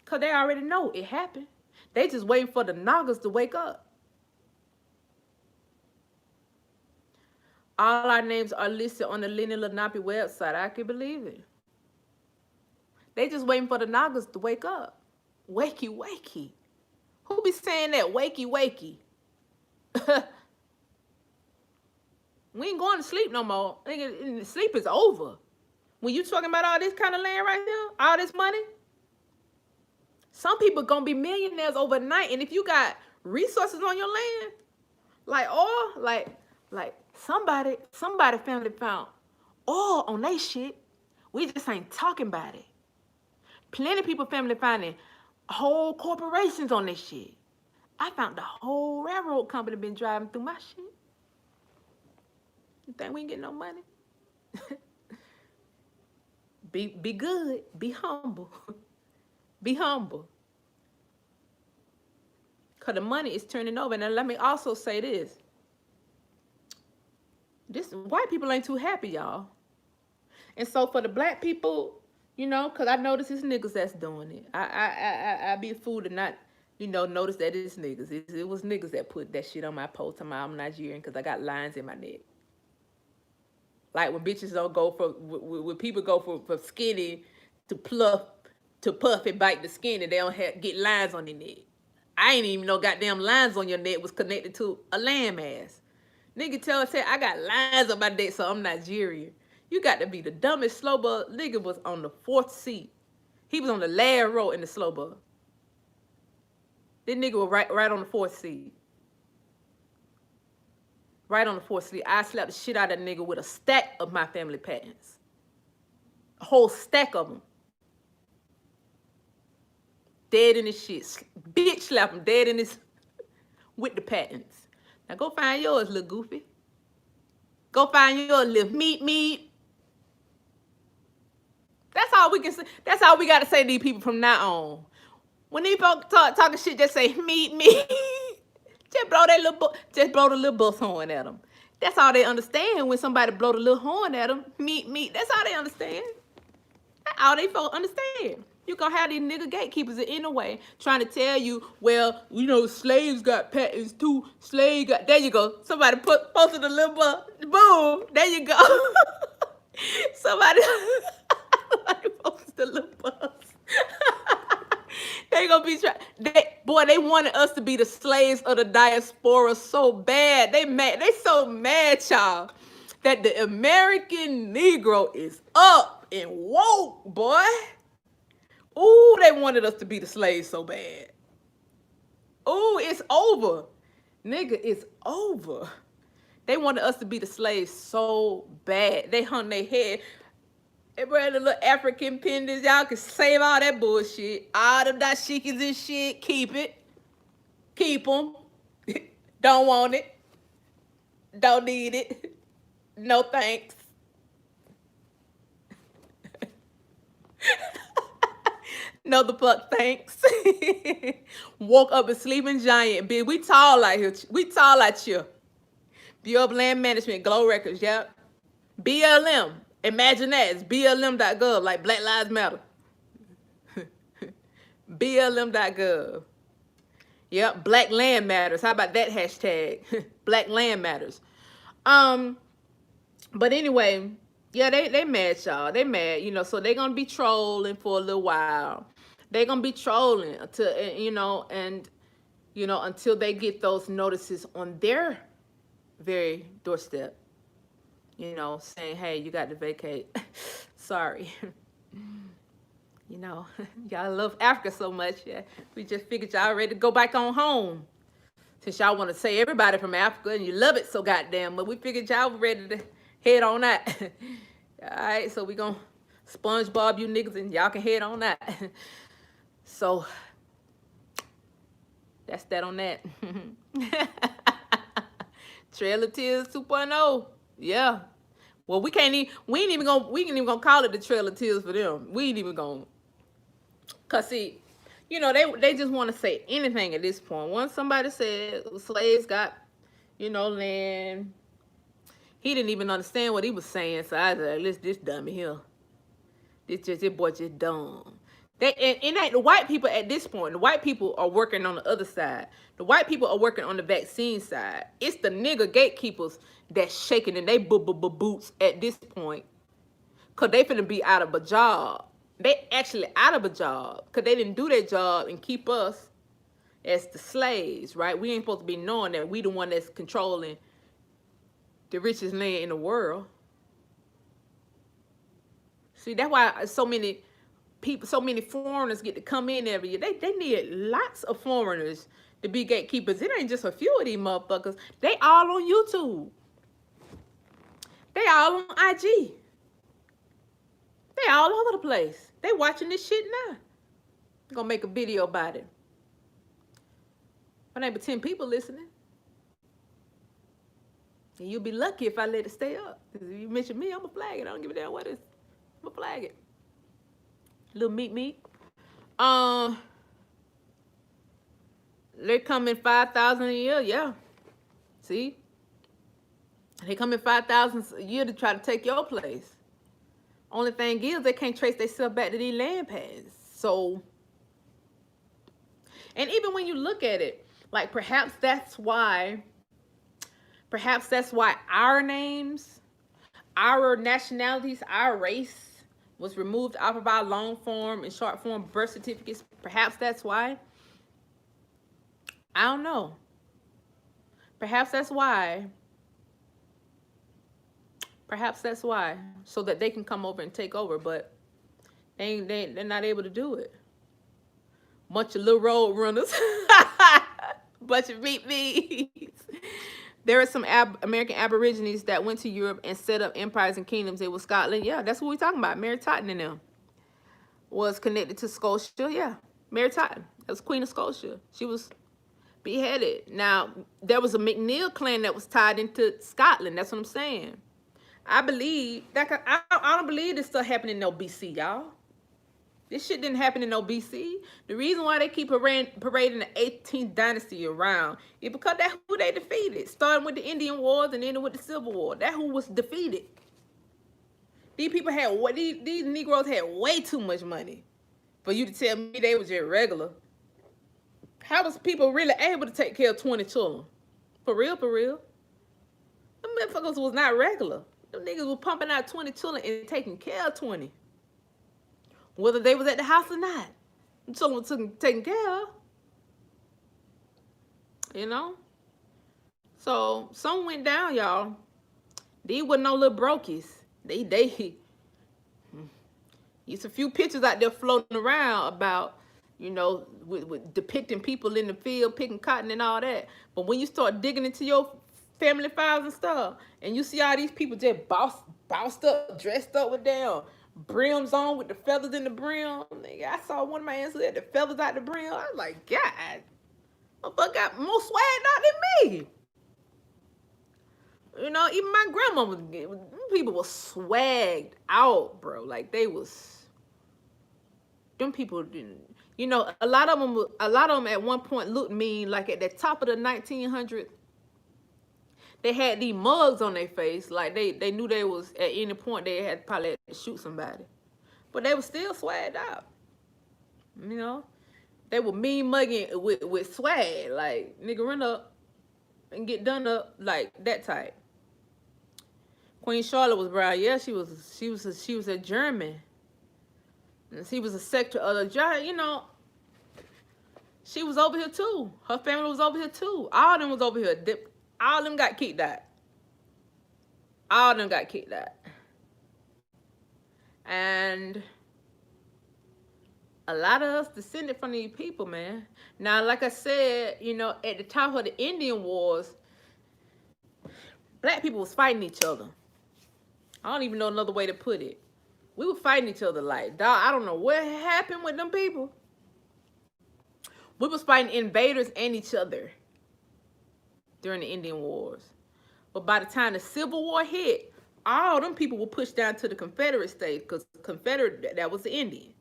Because they already know it happened. They just waiting for the Nagas to wake up. All our names are listed on the Lenni Lenape website. I can believe it. They just waiting for the Nagas to wake up. Wakey, wakey. Who be saying that? Wakey, wakey. We ain't going to sleep no more. Sleep is over. When you talking about all this kind of land right here, all this money, some people gonna be millionaires overnight. And if you got resources on your land, like oil, like somebody family found oil on they shit. We just ain't talking about it. Plenty of people family finding whole corporations on this shit. I found the whole railroad company been driving through my shit. You think we ain't getting no money? Be good. Be humble. Be humble. Because the money is turning over. And let me also say this. White people ain't too happy, y'all. And so for the black people, you know, because I notice it's niggas that's doing it. I be a fool to not, you know, notice that it's niggas. It was niggas that put that shit on my post to I'm Nigerian because I got lines in my neck. Like when bitches don't go for, when people go for skinny to puff and bite the skin and they don't get lines on their neck. I ain't even know goddamn lines on your neck was connected to a landmass. Nigga say I got lines on my neck, so I'm Nigerian. You got to be the dumbest slow bus. Nigga was on the 4th seat. He was on the last row in the slow bus. This nigga was right on the 4th seat. right on the floor asleep. I slapped the shit out of that nigga with a stack of My Family patents. A whole stack of them. Dead in his shit. Bitch slap him dead in his with the patents. Now go find yours, little goofy. Go find yours, little meat. That's all we can say. That's all we got to say to these people from now on. When these folks talking shit, just say meat. Just blow the little bus horn at them. That's all they understand when somebody blow the little horn at them. Meat. That's all they understand. That's all they folks understand. You gonna have these nigga gatekeepers in the way trying to tell you, well, you know, slaves got patents too. Slave got. There you go. Somebody posted a little bus. Boom. There you go. Somebody posted a little bus. They gonna be trying. They wanted us to be the slaves of the diaspora so bad. They mad. They so mad, y'all, that the American Negro is up and woke, boy. Ooh, they wanted us to be the slaves so bad. Ooh, it's over. Nigga, it's over. They wanted us to be the slaves so bad. They hung their head. They wear the little African pendants. Y'all can save all that bullshit. All them dashikis and shit. Keep it. Keep them. Don't want it. Don't need it. No thanks. No the fuck thanks. Woke up a sleeping giant, bitch. We tall out here. We tall out you. Bureau of Land Management, Glow Records, yep. BLM. Imagine that. It's BLM.gov, like Black Lives Matter. BLM.gov. Yep, Black Land Matters. How about that hashtag? Black Land Matters. But anyway, yeah, they mad, y'all. They mad, you know, so they're gonna be trolling for a little while. They're gonna be trolling until, until they get those notices on their very doorstep. You know, saying, hey, you got to vacate. Sorry. You know, y'all love Africa so much. Yeah, we just figured y'all ready to go back on home. Since y'all want to say everybody from Africa and you love it so goddamn, but we figured y'all were ready to head on that. All right, so we going to SpongeBob you niggas and y'all can head on that. So, that's that on that. Trail of Tears 2.0. Yeah. Well, we ain't even gonna call it the Trail of Tears for them. We ain't even gonna. Cause see, you know, they just want to say anything at this point. Once somebody said slaves got, land, he didn't even understand what he was saying. So I was like, listen, this dummy here. This boy just dumb. The white people at this point, the white people are working on the other side. The white people are working on the vaccine side. It's the nigga gatekeepers that's shaking in they boots at this point. Because they finna be out of a job. They actually out of a job. Because they didn't do their job and keep us as the slaves, right? We ain't supposed to be knowing that we the one that's controlling the richest land in the world. See, that's why so many foreigners get to come in every year. They need lots of foreigners to be gatekeepers. It ain't just a few of these motherfuckers. They all on YouTube. They all on IG. They all over the place. They watching this shit now. I'm gonna make a video about it. But ain't but 10 people listening. And you'll be lucky if I let it stay up. If you mention me, I'm gonna flag it. I don't give a damn what it is. I'm gonna flag it. Little meat. They come in 5,000 a year, yeah. See? They come in 5,000 a year to try to take your place. Only thing is they can't trace themselves back to these land patents. So, and even when you look at it, like perhaps that's why our names, our nationalities, our race was removed off of our long form and short form birth certificates. Perhaps that's why. I don't know. Perhaps that's why. So that they can come over and take over, but they're not able to do it. Bunch of little road runners. Bunch of meat. There are some American Aborigines that went to Europe and set up empires and kingdoms. It was Scotland. Yeah, that's what we're talking about. Mary Totten and them was connected to Scotia. Yeah, Mary Totten. That was Queen of Scotia. She was beheaded. Now, there was a McNeil clan that was tied into Scotland. That's what I'm saying. I believe that I don't believe this stuff happened in no BC, y'all. This shit didn't happen in no BC. The reason why they keep parading the 18th dynasty around is because that's who they defeated. Starting with the Indian Wars and ending with the Civil War. That's who was defeated. These people had these Negroes had way too much money for you to tell me they was just regular. How was people really able to take care of 20 children? For real, for real. Them motherfuckers was not regular. Them niggas was pumping out 20 children and taking care of 20. Whether they was at the house or not. Them children was taken care of. You know? So, something went down, y'all. These wasn't no little brokies. It's a few pictures out there floating around about, you know, with depicting people in the field picking cotton and all that. But when you start digging into your family files and stuff, and you see all these people just bossed up, dressed up with damn brims on with the feathers in the brim. Nigga, I saw one of my aunts had the feathers out the brim. I was like, God, motherfucker got more swag out than me. You know, even my grandma was, people was swagged out, bro. Like they was, them people didn't, you know, a lot of them at one point looked mean. Like at the top of the 1900s, they had these mugs on their face. Like they knew they was, at any point they had probably had to shoot somebody. But they was still swagged out. You know? They were mean mugging with swag. Like, nigga, run up and get done up. Like, that type. Queen Charlotte was brown. Yeah, she was a German. And she was a sector of the, you know, she was over here too. Her family was over here too. All of them was over here. All of them got kicked out. All of them got kicked out. And a lot of us descended from these people, man. Now, like I said, you know, at the time of the Indian Wars, black people was fighting each other. I don't even know another way to put it. We were fighting each other like, dog, I don't know what happened with them people. We was fighting invaders and each other during the Indian Wars. But by the time the Civil War hit, all them people were pushed down to the Confederate states, because Confederate, that was the Indian.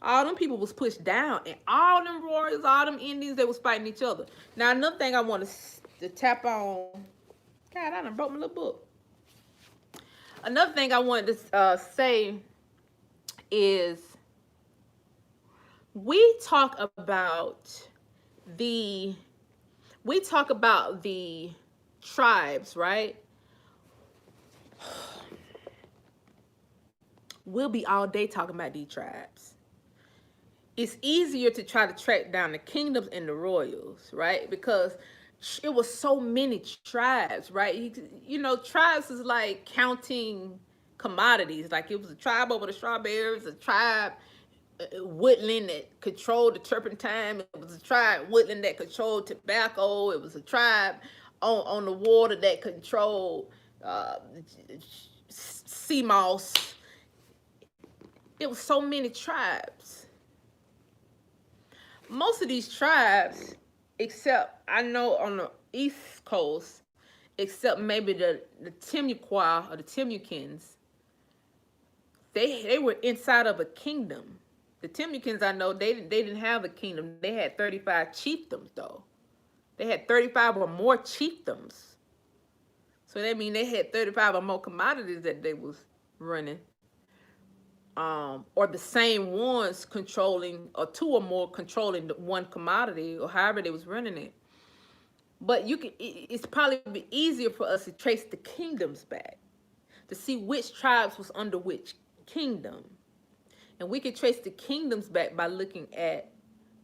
All them people was pushed down, and all them warriors, all them Indians, they was fighting each other. Now, another thing I want to tap on, God, I done broke my little book. Another thing I wanted to say is, we talk about the tribes, right? We'll be all day talking about these tribes. It's easier to try to track down the kingdoms and the royals, right? Because it was so many tribes, right? You know, tribes is like counting commodities. Like it was a tribe over the strawberries, a tribe Woodland that controlled the turpentine. It was a tribe Woodland that controlled tobacco. It was a tribe on the water that controlled sea moss. It was so many tribes. Most of these tribes, except I know on the East Coast, except maybe the Timucua or the Timukins, they were inside of a kingdom. The Timukins, I know, they didn't have a kingdom. They had 35 chiefdoms, though. They had 35 or more chiefdoms. So that means they had 35 or more commodities that they was running. Or the same ones controlling, or two or more controlling the one commodity, or however they was running it. But it's probably easier for us to trace the kingdoms back, to see which tribes was under which kingdom. And we can trace the kingdoms back by looking at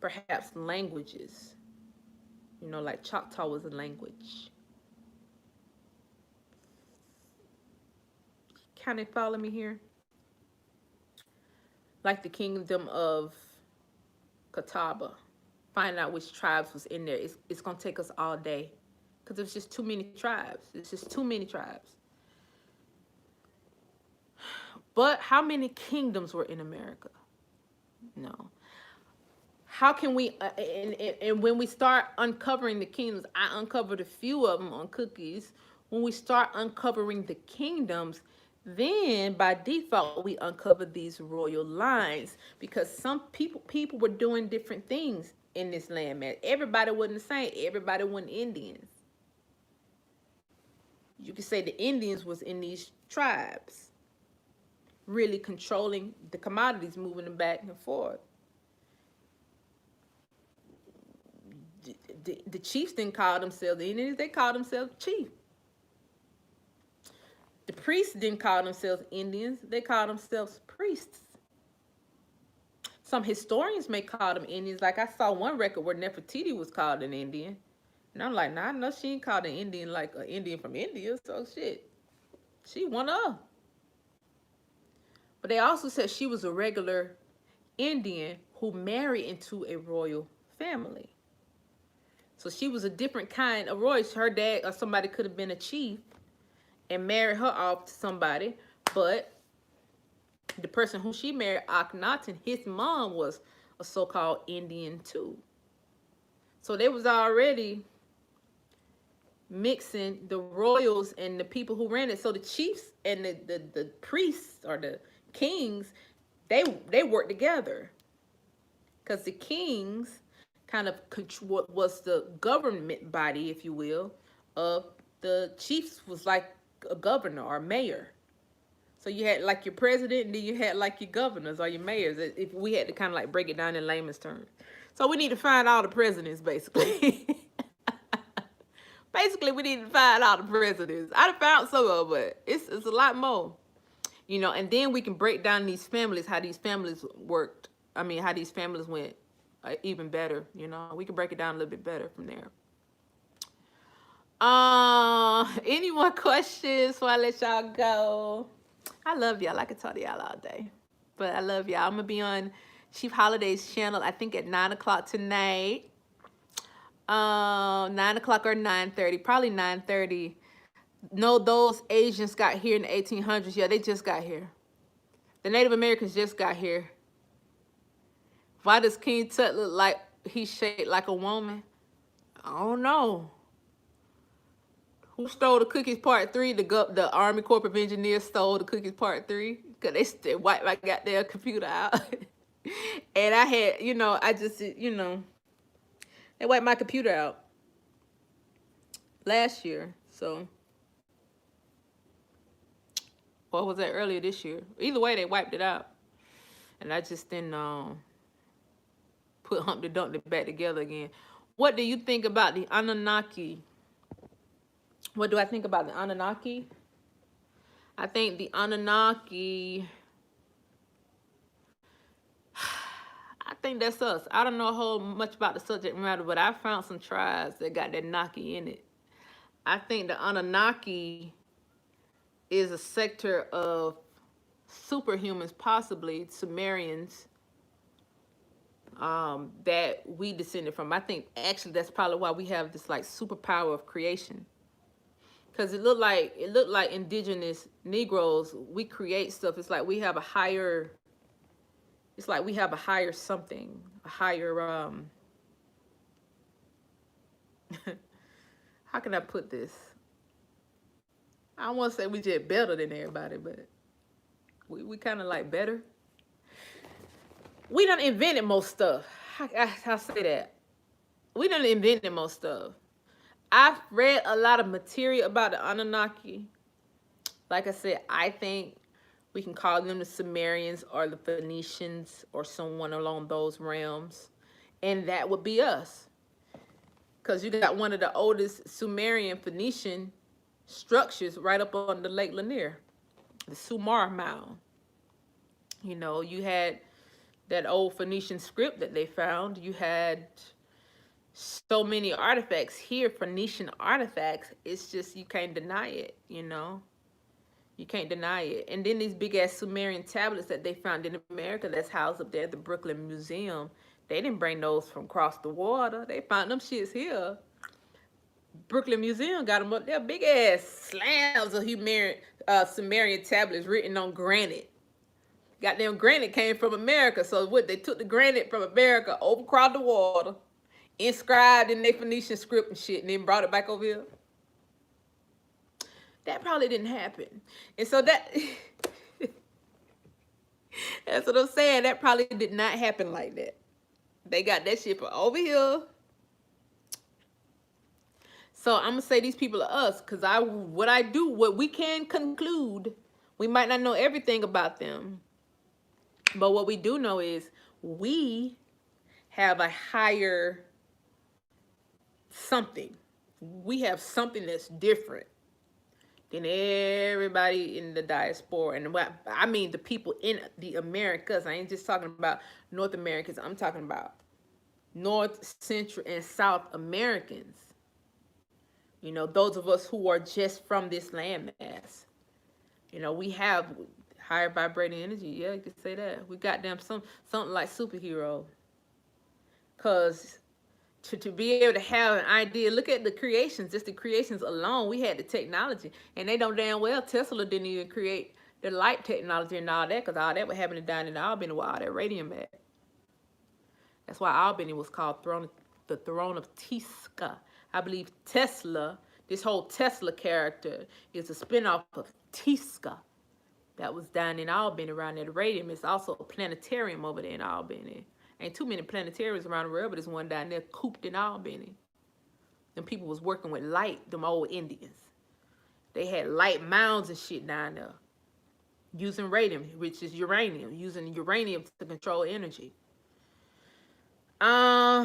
perhaps languages. You know, like Choctaw was a language. Kind of follow me here? Like the kingdom of Catawba. Find out which tribes was in there. It's going to take us all day. because there's just too many tribes. It's just too many tribes. But how many kingdoms were in America? No. How can we, and when we start uncovering the kingdoms, I uncovered a few of them on Cookies. When we start uncovering the kingdoms, then by default, we uncover these royal lines, because some people were doing different things in this land, man. Everybody wasn't the same. Everybody wasn't Indians. You could say the Indians was in these tribes, really controlling the commodities, moving them back and forth. The chiefs didn't call themselves the Indians, they called themselves chief. The priests didn't call themselves Indians, they called themselves priests. Some historians may call them Indians. Like I saw one record where Nefertiti was called an Indian. And I'm like, nah, I know she ain't called an Indian like an Indian from India, so shit. She one of them. But they also said she was a regular Indian who married into a royal family. So she was a different kind of royal. Her dad or somebody could have been a chief and married her off to somebody. But the person who she married, Akhenaten, his mom was a so-called Indian too. So they was already mixing the royals and the people who ran it. So the chiefs and the priests or the kings, they worked together. Because the kings kind of was the government body, if you will, of the chiefs was like a governor or mayor. So you had like your president, and then you had like your governors or your mayors, if we had to kind of like break it down in layman's terms. So we need to find all the presidents, basically. Basically, we need to find all the presidents. I found some of them, but it's a lot more. You know, and then we can break down these families, how these families worked. I mean, how these families went even better, you know. We can break it down a little bit better from there. Any more questions before I let y'all go? I love y'all. I could talk to y'all all day. But I love y'all. I'm going to be on Chief Holiday's channel, I think at 9 o'clock tonight. 9 o'clock or 9:30. Probably 9:30. No, those Asians got here in the 1800s. Yeah, they just got here. The Native Americans just got here. Why does King Tut look like he's shaped like a woman? I don't know. Who stole the cookies part 3? The Army Corps of Engineers stole the cookies part 3 because they wiped my goddamn computer out. And I had, you know, they wiped my computer out last year. So, or was that earlier this year? Either way, they wiped it out. And I just didn't put Humpty Dumpty back together again. What do you think about the Anunnaki? What do I think about the Anunnaki? I think the Anunnaki, I think that's us. I don't know a whole much about the subject matter, but I found some tribes that got that Naki in it. I think the Anunnaki is a sector of superhumans, possibly Sumerians, that we descended from. I think actually that's probably why we have this like superpower of creation. Because it looked like indigenous Negroes, we create stuff. It's like we have a higher, something, a higher, how can I put this? I don't want to say we just better than everybody, but we kind of like better. We done invented most stuff. I say that. We done invented most stuff. I've read a lot of material about the Anunnaki. Like I said, I think we can call them the Sumerians or the Phoenicians or someone along those realms. And that would be us. Because you got one of the oldest Sumerian Phoenician structures right up on the Lake Lanier. The Sumar Mound. You know, you had that old Phoenician script that they found. You had so many artifacts here, Phoenician artifacts. It's just, you can't deny it, you know. You can't deny it. And then these big ass Sumerian tablets that they found in America that's housed up there at the Brooklyn Museum, they didn't bring those from across the water. They found them shits here. Brooklyn Museum got them up there, big ass slabs of Sumerian tablets written on granite. Goddamn granite came from America, so what? They took the granite from America, over across the water, inscribed in their Phoenician script and shit, and then brought it back over here. That probably didn't happen, and so that that's what I'm saying. That probably did not happen like that. They got that shit from over here. So I'm gonna say these people are us, cause what we can conclude, we might not know everything about them, but what we do know is we have a higher something. We have something that's different than everybody in the diaspora. And what I mean, the people in the Americas. I ain't just talking about North Americans. I'm talking about North, Central, and South Americans. You know, those of us who are just from this landmass. You know, we have higher vibrating energy. Yeah, you could say that. We got them something like superhero. Because to be able to have an idea, look at the creations, just the creations alone, we had the technology. And they don't damn well, Tesla didn't even create the light technology and all that, because all that was happening down in Albany where all that radium at. That's why Albany was called the Throne of Tisca. I believe Tesla, this whole Tesla character, is a spinoff of Tisca that was down in Albany around there. The radium is also a planetarium over there in Albany. Ain't too many planetariums around the world, but there's one down there cooped in Albany. And people was working with light, them old Indians. They had light mounds and shit down there. Using radium, which is uranium. Using uranium to control energy.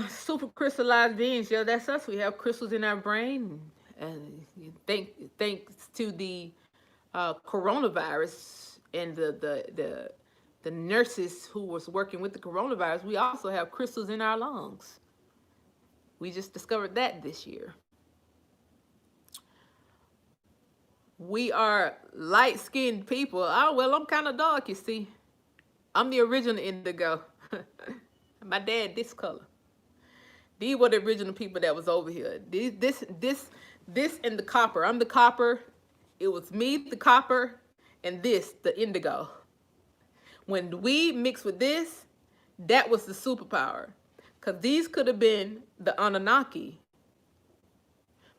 Super crystallized beings, yeah, that's us. We have crystals in our brain. And thanks to the coronavirus and the nurses who was working with the coronavirus, we also have crystals in our lungs. We just discovered that this year. We are light-skinned people. Oh, well, I'm kind of dark, you see. I'm the original indigo. My dad, this color. These were the original people that was over here. This and the copper. I'm the copper. It was me, the copper, and this, the indigo. When we mixed with this, that was the superpower. Because these could have been the Anunnaki.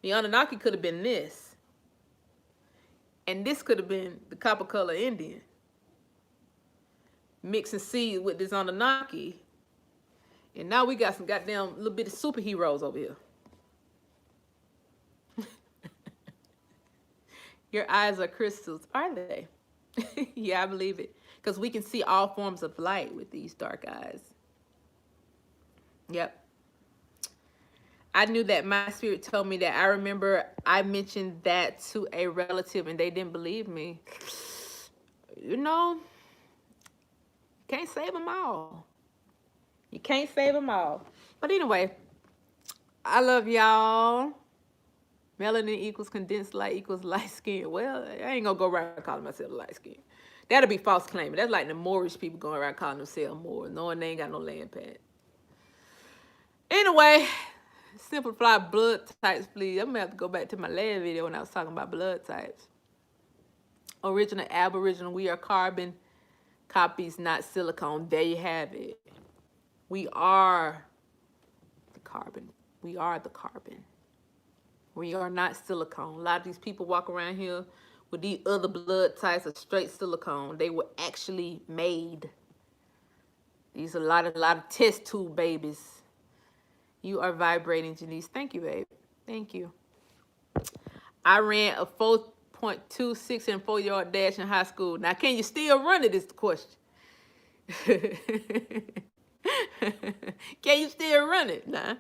The Anunnaki could have been this. And this could have been the copper color Indian. Mix and seed with this Anunnaki. And now we got some goddamn little bit of superheroes over here. Your eyes are crystals. Are they? Yeah, I believe it. Because we can see all forms of light with these dark eyes. Yep. I knew that my spirit told me that. I remember I mentioned that to a relative and they didn't believe me. You know, can't save them all. You can't save them all. But anyway, I love y'all. Melanin equals condensed light equals light skin. Well, I ain't gonna go around calling myself light skin. That'll be false claiming. That's like the Moorish people going around calling themselves Moors, knowing they ain't got no land pad. Anyway, simplify blood types, please. I'm gonna have to go back to my last video when I was talking about blood types. Original, aboriginal, we are carbon copies, not silicone. There you have it. We are the carbon. We are the carbon. We are not silicone. A lot of these people walk around here with these other blood types of straight silicone. They were actually made. These are a lot of test tube babies. You are vibrating, Janice. Thank you, babe. Thank you. I ran a 4.26 and 4-yard dash in high school. Now, can you still run it is the question. Can you still run it? Nah.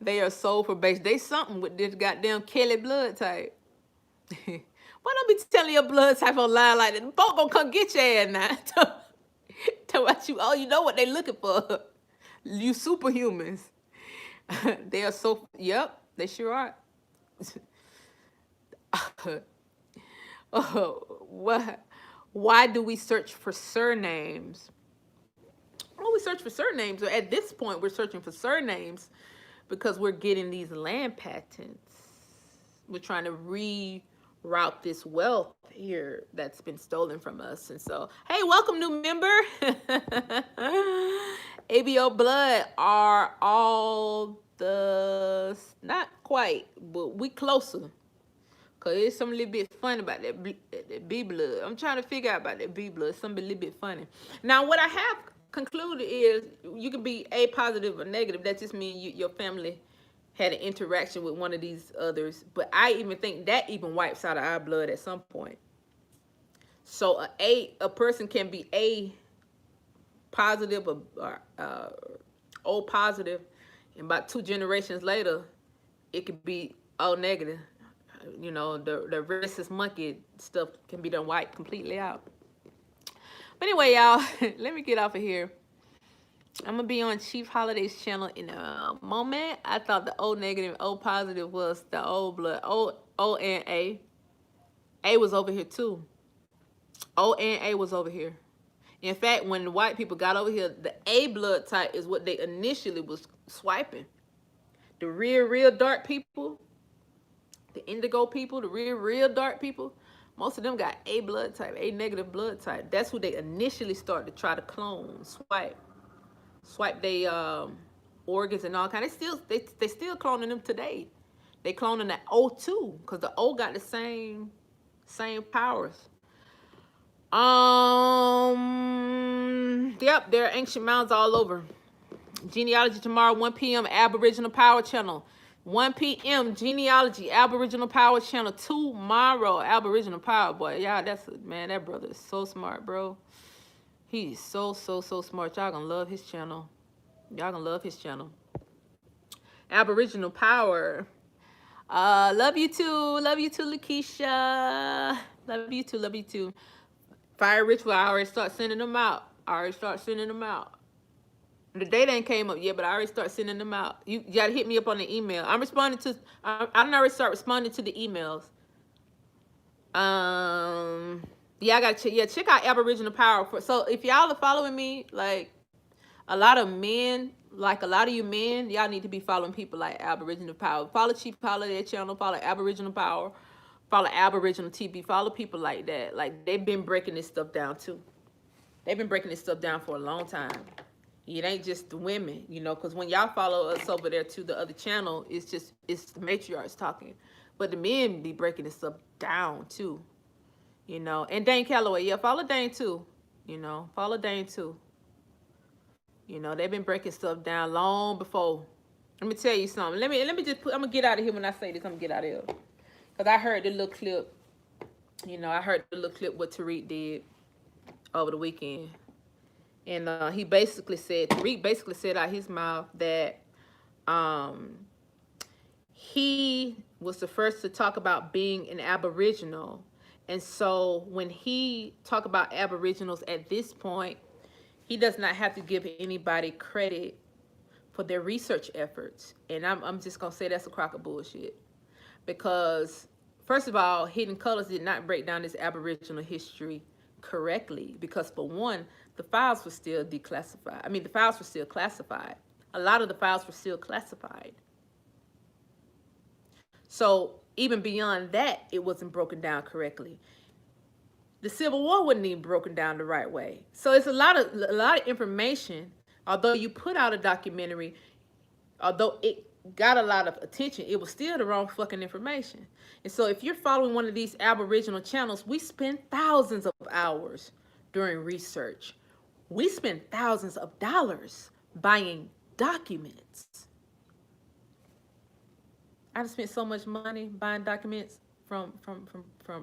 They are sulfur based. They something with this goddamn Kelly blood type. Why don't be telling your blood type online like that? Folk gonna come get your ass now. Tell what you, oh, you know what they looking for. You superhumans. They are so, yep, they sure are. Oh, why do we search for surnames? Oh, we search for surnames. At this point, we're searching for surnames because we're getting these land patents. We're trying to reroute this wealth here that's been stolen from us. And so, hey, welcome, new member. ABO blood are all the, not quite, but we closer. Cause it's something a little bit funny about that B blood. I'm trying to figure out about that B blood. Something a little bit funny. Now, what I have concluded is you can be A positive or negative. That just means your family had an interaction with one of these others. But I even think that even wipes out of our blood at some point. So a person can be A positive or O positive, and about 2 generations later, it could be O negative. You know, the rhesus monkey stuff can be done wiped completely out. But anyway, y'all, let me get off of here. I'm gonna be on Chief Holiday's channel in a moment. I thought the O negative, O positive was the old blood. O and A. A was over here too. O and A was over here. In fact, when the white people got over here, the A blood type is what they initially was swiping. The real dark people, the indigo people, the real dark people, most of them got A blood type, A negative blood type. That's who they initially started to try to clone, swipe their organs and all kind. They still cloning them today. They cloning the O too, because the O got the same powers. Yep, there are ancient mounds all over. Genealogy tomorrow, 1 p.m. Aboriginal Power Channel. 1 p.m. Genealogy, Aboriginal Power Channel. Tomorrow, Aboriginal Power. Boy, y'all, man, that brother is so smart, bro. He's so smart. Y'all gonna love his channel. Y'all gonna love his channel. Aboriginal Power. Love you too. Love you too, Lakeisha. Love you too. Fire Ritual, I already start sending them out. The date ain't came up yet, but I already start sending them out. You gotta hit me up on the email. I'm responding to, I already start responding to the emails. Yeah, I gotta check out Aboriginal Power. So if y'all are following me, like a lot of men, like a lot of you men, y'all need to be following people like Aboriginal Power. Follow Chief Holiday channel, follow Aboriginal Power, follow Aboriginal TV, follow people like that. Like they've been breaking this stuff down too. They've been breaking this stuff down for a long time. It ain't just the women, you know, because when y'all follow us over there to the other channel, it's the matriarchs talking. But the men be breaking this stuff down too, you know. And Dane Calloway, yeah, follow Dane too, you know. Follow Dane too. You know, they've been breaking stuff down long before. Let me tell you something. Let me just put, I'm going to get out of here when I say this. I'm going to get out of here. Because I heard the little clip, you know, what Tariq did over the weekend. And he basically said, Tariq basically said out his mouth that he was the first to talk about being an Aboriginal. And so when he talked about Aboriginals at this point, he does not have to give anybody credit for their research efforts. And I'm just going to say that's a crock of bullshit. Because, first of all, Hidden Colors did not break down this Aboriginal history correctly. Because, for one, the files were still declassified. I mean, the files were still classified. A lot of the files were still classified. So, even beyond that, it wasn't broken down correctly. The Civil War wasn't even broken down the right way. So it's a lot of information. Although you put out a documentary, although it got a lot of attention, it was still the wrong fucking information. And so if you're following one of these Aboriginal channels, we spend thousands of hours during research. We spend thousands of dollars buying documents. I've spent so much money buying documents from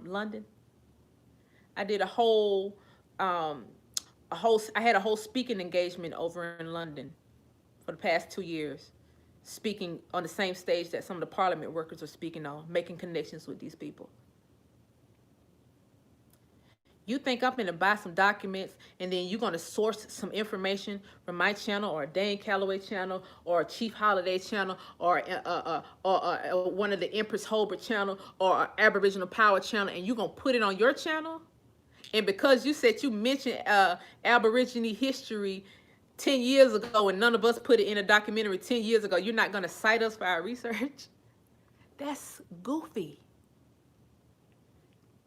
London. I did I had a whole speaking engagement over in London for the past 2 years, speaking on the same stage that some of the parliament workers are speaking on, making connections with these people. You think I'm going to buy some documents and then you're going to source some information from my channel or a Dane Calloway channel or a Chief Holiday channel or one of the Empress Holbert channel or Aboriginal Power channel, and you're going to put it on your channel? And because you said you mentioned Aborigine history 10 years ago and none of us put it in a documentary 10 years ago, you're not going to cite us for our research? That's goofy.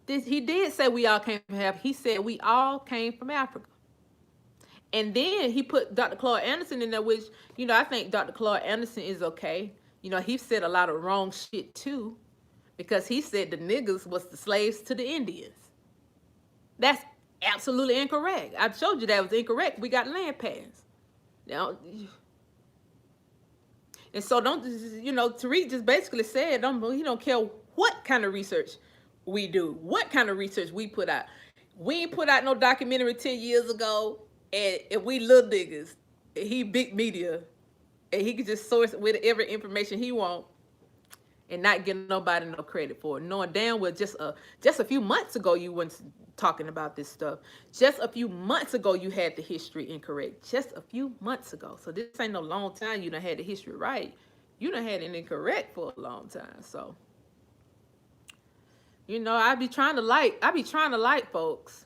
He did say we all came from Africa. He said we all came from Africa. And then he put Dr. Claude Anderson in there, which, you know, I think Dr. Claude Anderson is okay. You know, he said a lot of wrong shit too, because he said the niggas was the slaves to the Indians. That's absolutely incorrect. I showed you that was incorrect. We got land patents. Now, and so don't, you know, Tariq just basically said, he don't care what kind of research we do, what kind of research we put out. We ain't put out no documentary 10 years ago, and we little niggas. He big media, and he could just source with every information he want and not give nobody no credit for it. Knowing damn well just a few months ago you weren't talking about this stuff. Just a few months ago you had the history incorrect. Just a few months ago. So this ain't no long time you done had the history right. You done had it incorrect for a long time. So, you know, I be trying to like folks.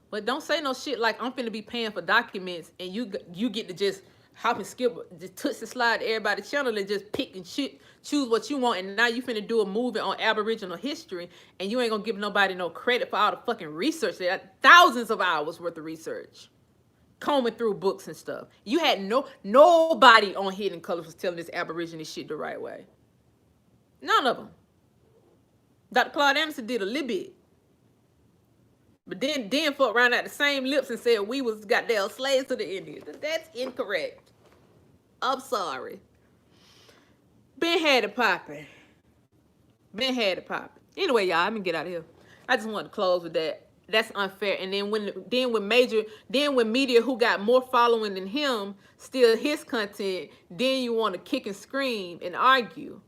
But don't say no shit like I'm finna be paying for documents and you get to just hop and skip, just touch the slide to everybody's channel and just pick and choose what you want, and now you finna do a movie on Aboriginal history and you ain't gonna give nobody no credit for all the fucking research. There are thousands of hours worth of research, combing through books and stuff. You had nobody on Hidden Colors was telling this Aborigine shit the right way. None of them. Dr. Claude Anderson did a little bit. But then fuck around at the same lips and said we was goddamn slaves to the Indians. That's incorrect. I'm sorry. Been had it popping. Anyway, y'all, I'm gonna get out of here. I just wanted to close with that. That's unfair. And then when media who got more following than him steal his content, then you want to kick and scream and argue.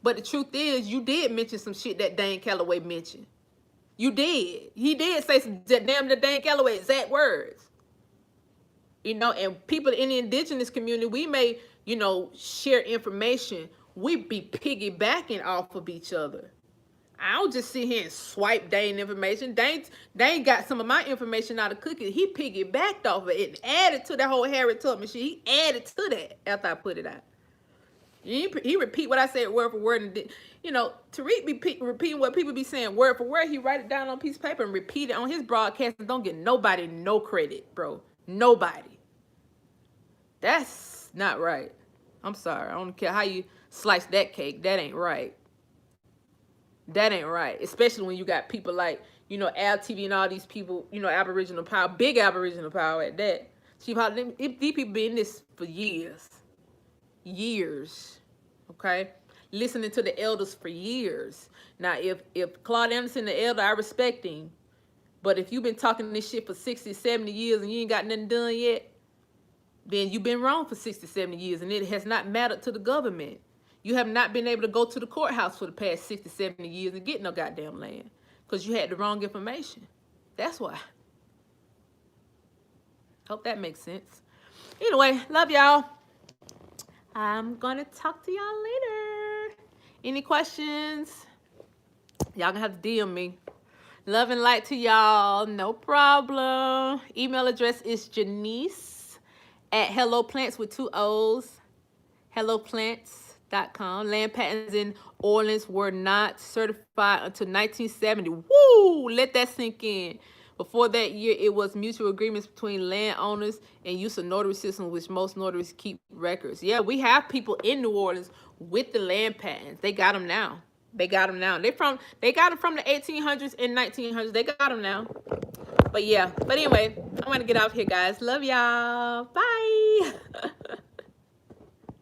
But the truth is, you did mention some shit that Dane Calloway mentioned. You did. He did say some damn the Dane Calloway exact words. You know, and people in the indigenous community, we may, you know, share information. We be piggybacking off of each other. I don't just sit here and swipe Dane information. Dane got some of my information out of Cookie. He piggybacked off of it and added to that whole Harriet Tubman shit. He added to that after I put it out. He repeat what I said word for word, and you know, Tariq be repeating what people be saying word for word. He write it down on a piece of paper and repeat it on his broadcast and don't get nobody no credit, bro. Nobody. That's not right. I'm sorry. I don't care how you slice that cake. That ain't right. That ain't right. Especially when you got people like, you know, Al TV and all these people, you know, Aboriginal power, big Aboriginal power at that. These people been in this for years. Okay, listening to the elders for years. Now if Claude Anderson the elder, I respect him, but if you've been talking this shit for 60 70 years and you ain't got nothing done yet, then you've been wrong for 60 70 years, and it has not mattered to the government. You have not been able to go to the courthouse for the past 60 70 years and get no goddamn land because you had the wrong information. That's why. Hope that makes sense. Anyway, love y'all. I'm gonna talk to y'all later. Any questions? Y'all gonna have to DM me. Love and light to y'all. No problem. Email address is Janice at HelloPlants with 2 O's. HelloPlants.com. Land patents in Orleans were not certified until 1970. Woo! Let that sink in. Before that year, it was mutual agreements between landowners and use of notary systems, which most notaries keep records. Yeah, we have people in New Orleans with the land patents. They got them now. They got them now. They got them from the 1800s and 1900s. They got them now. But yeah. But anyway, I'm gonna get out here, guys. Love y'all. Bye.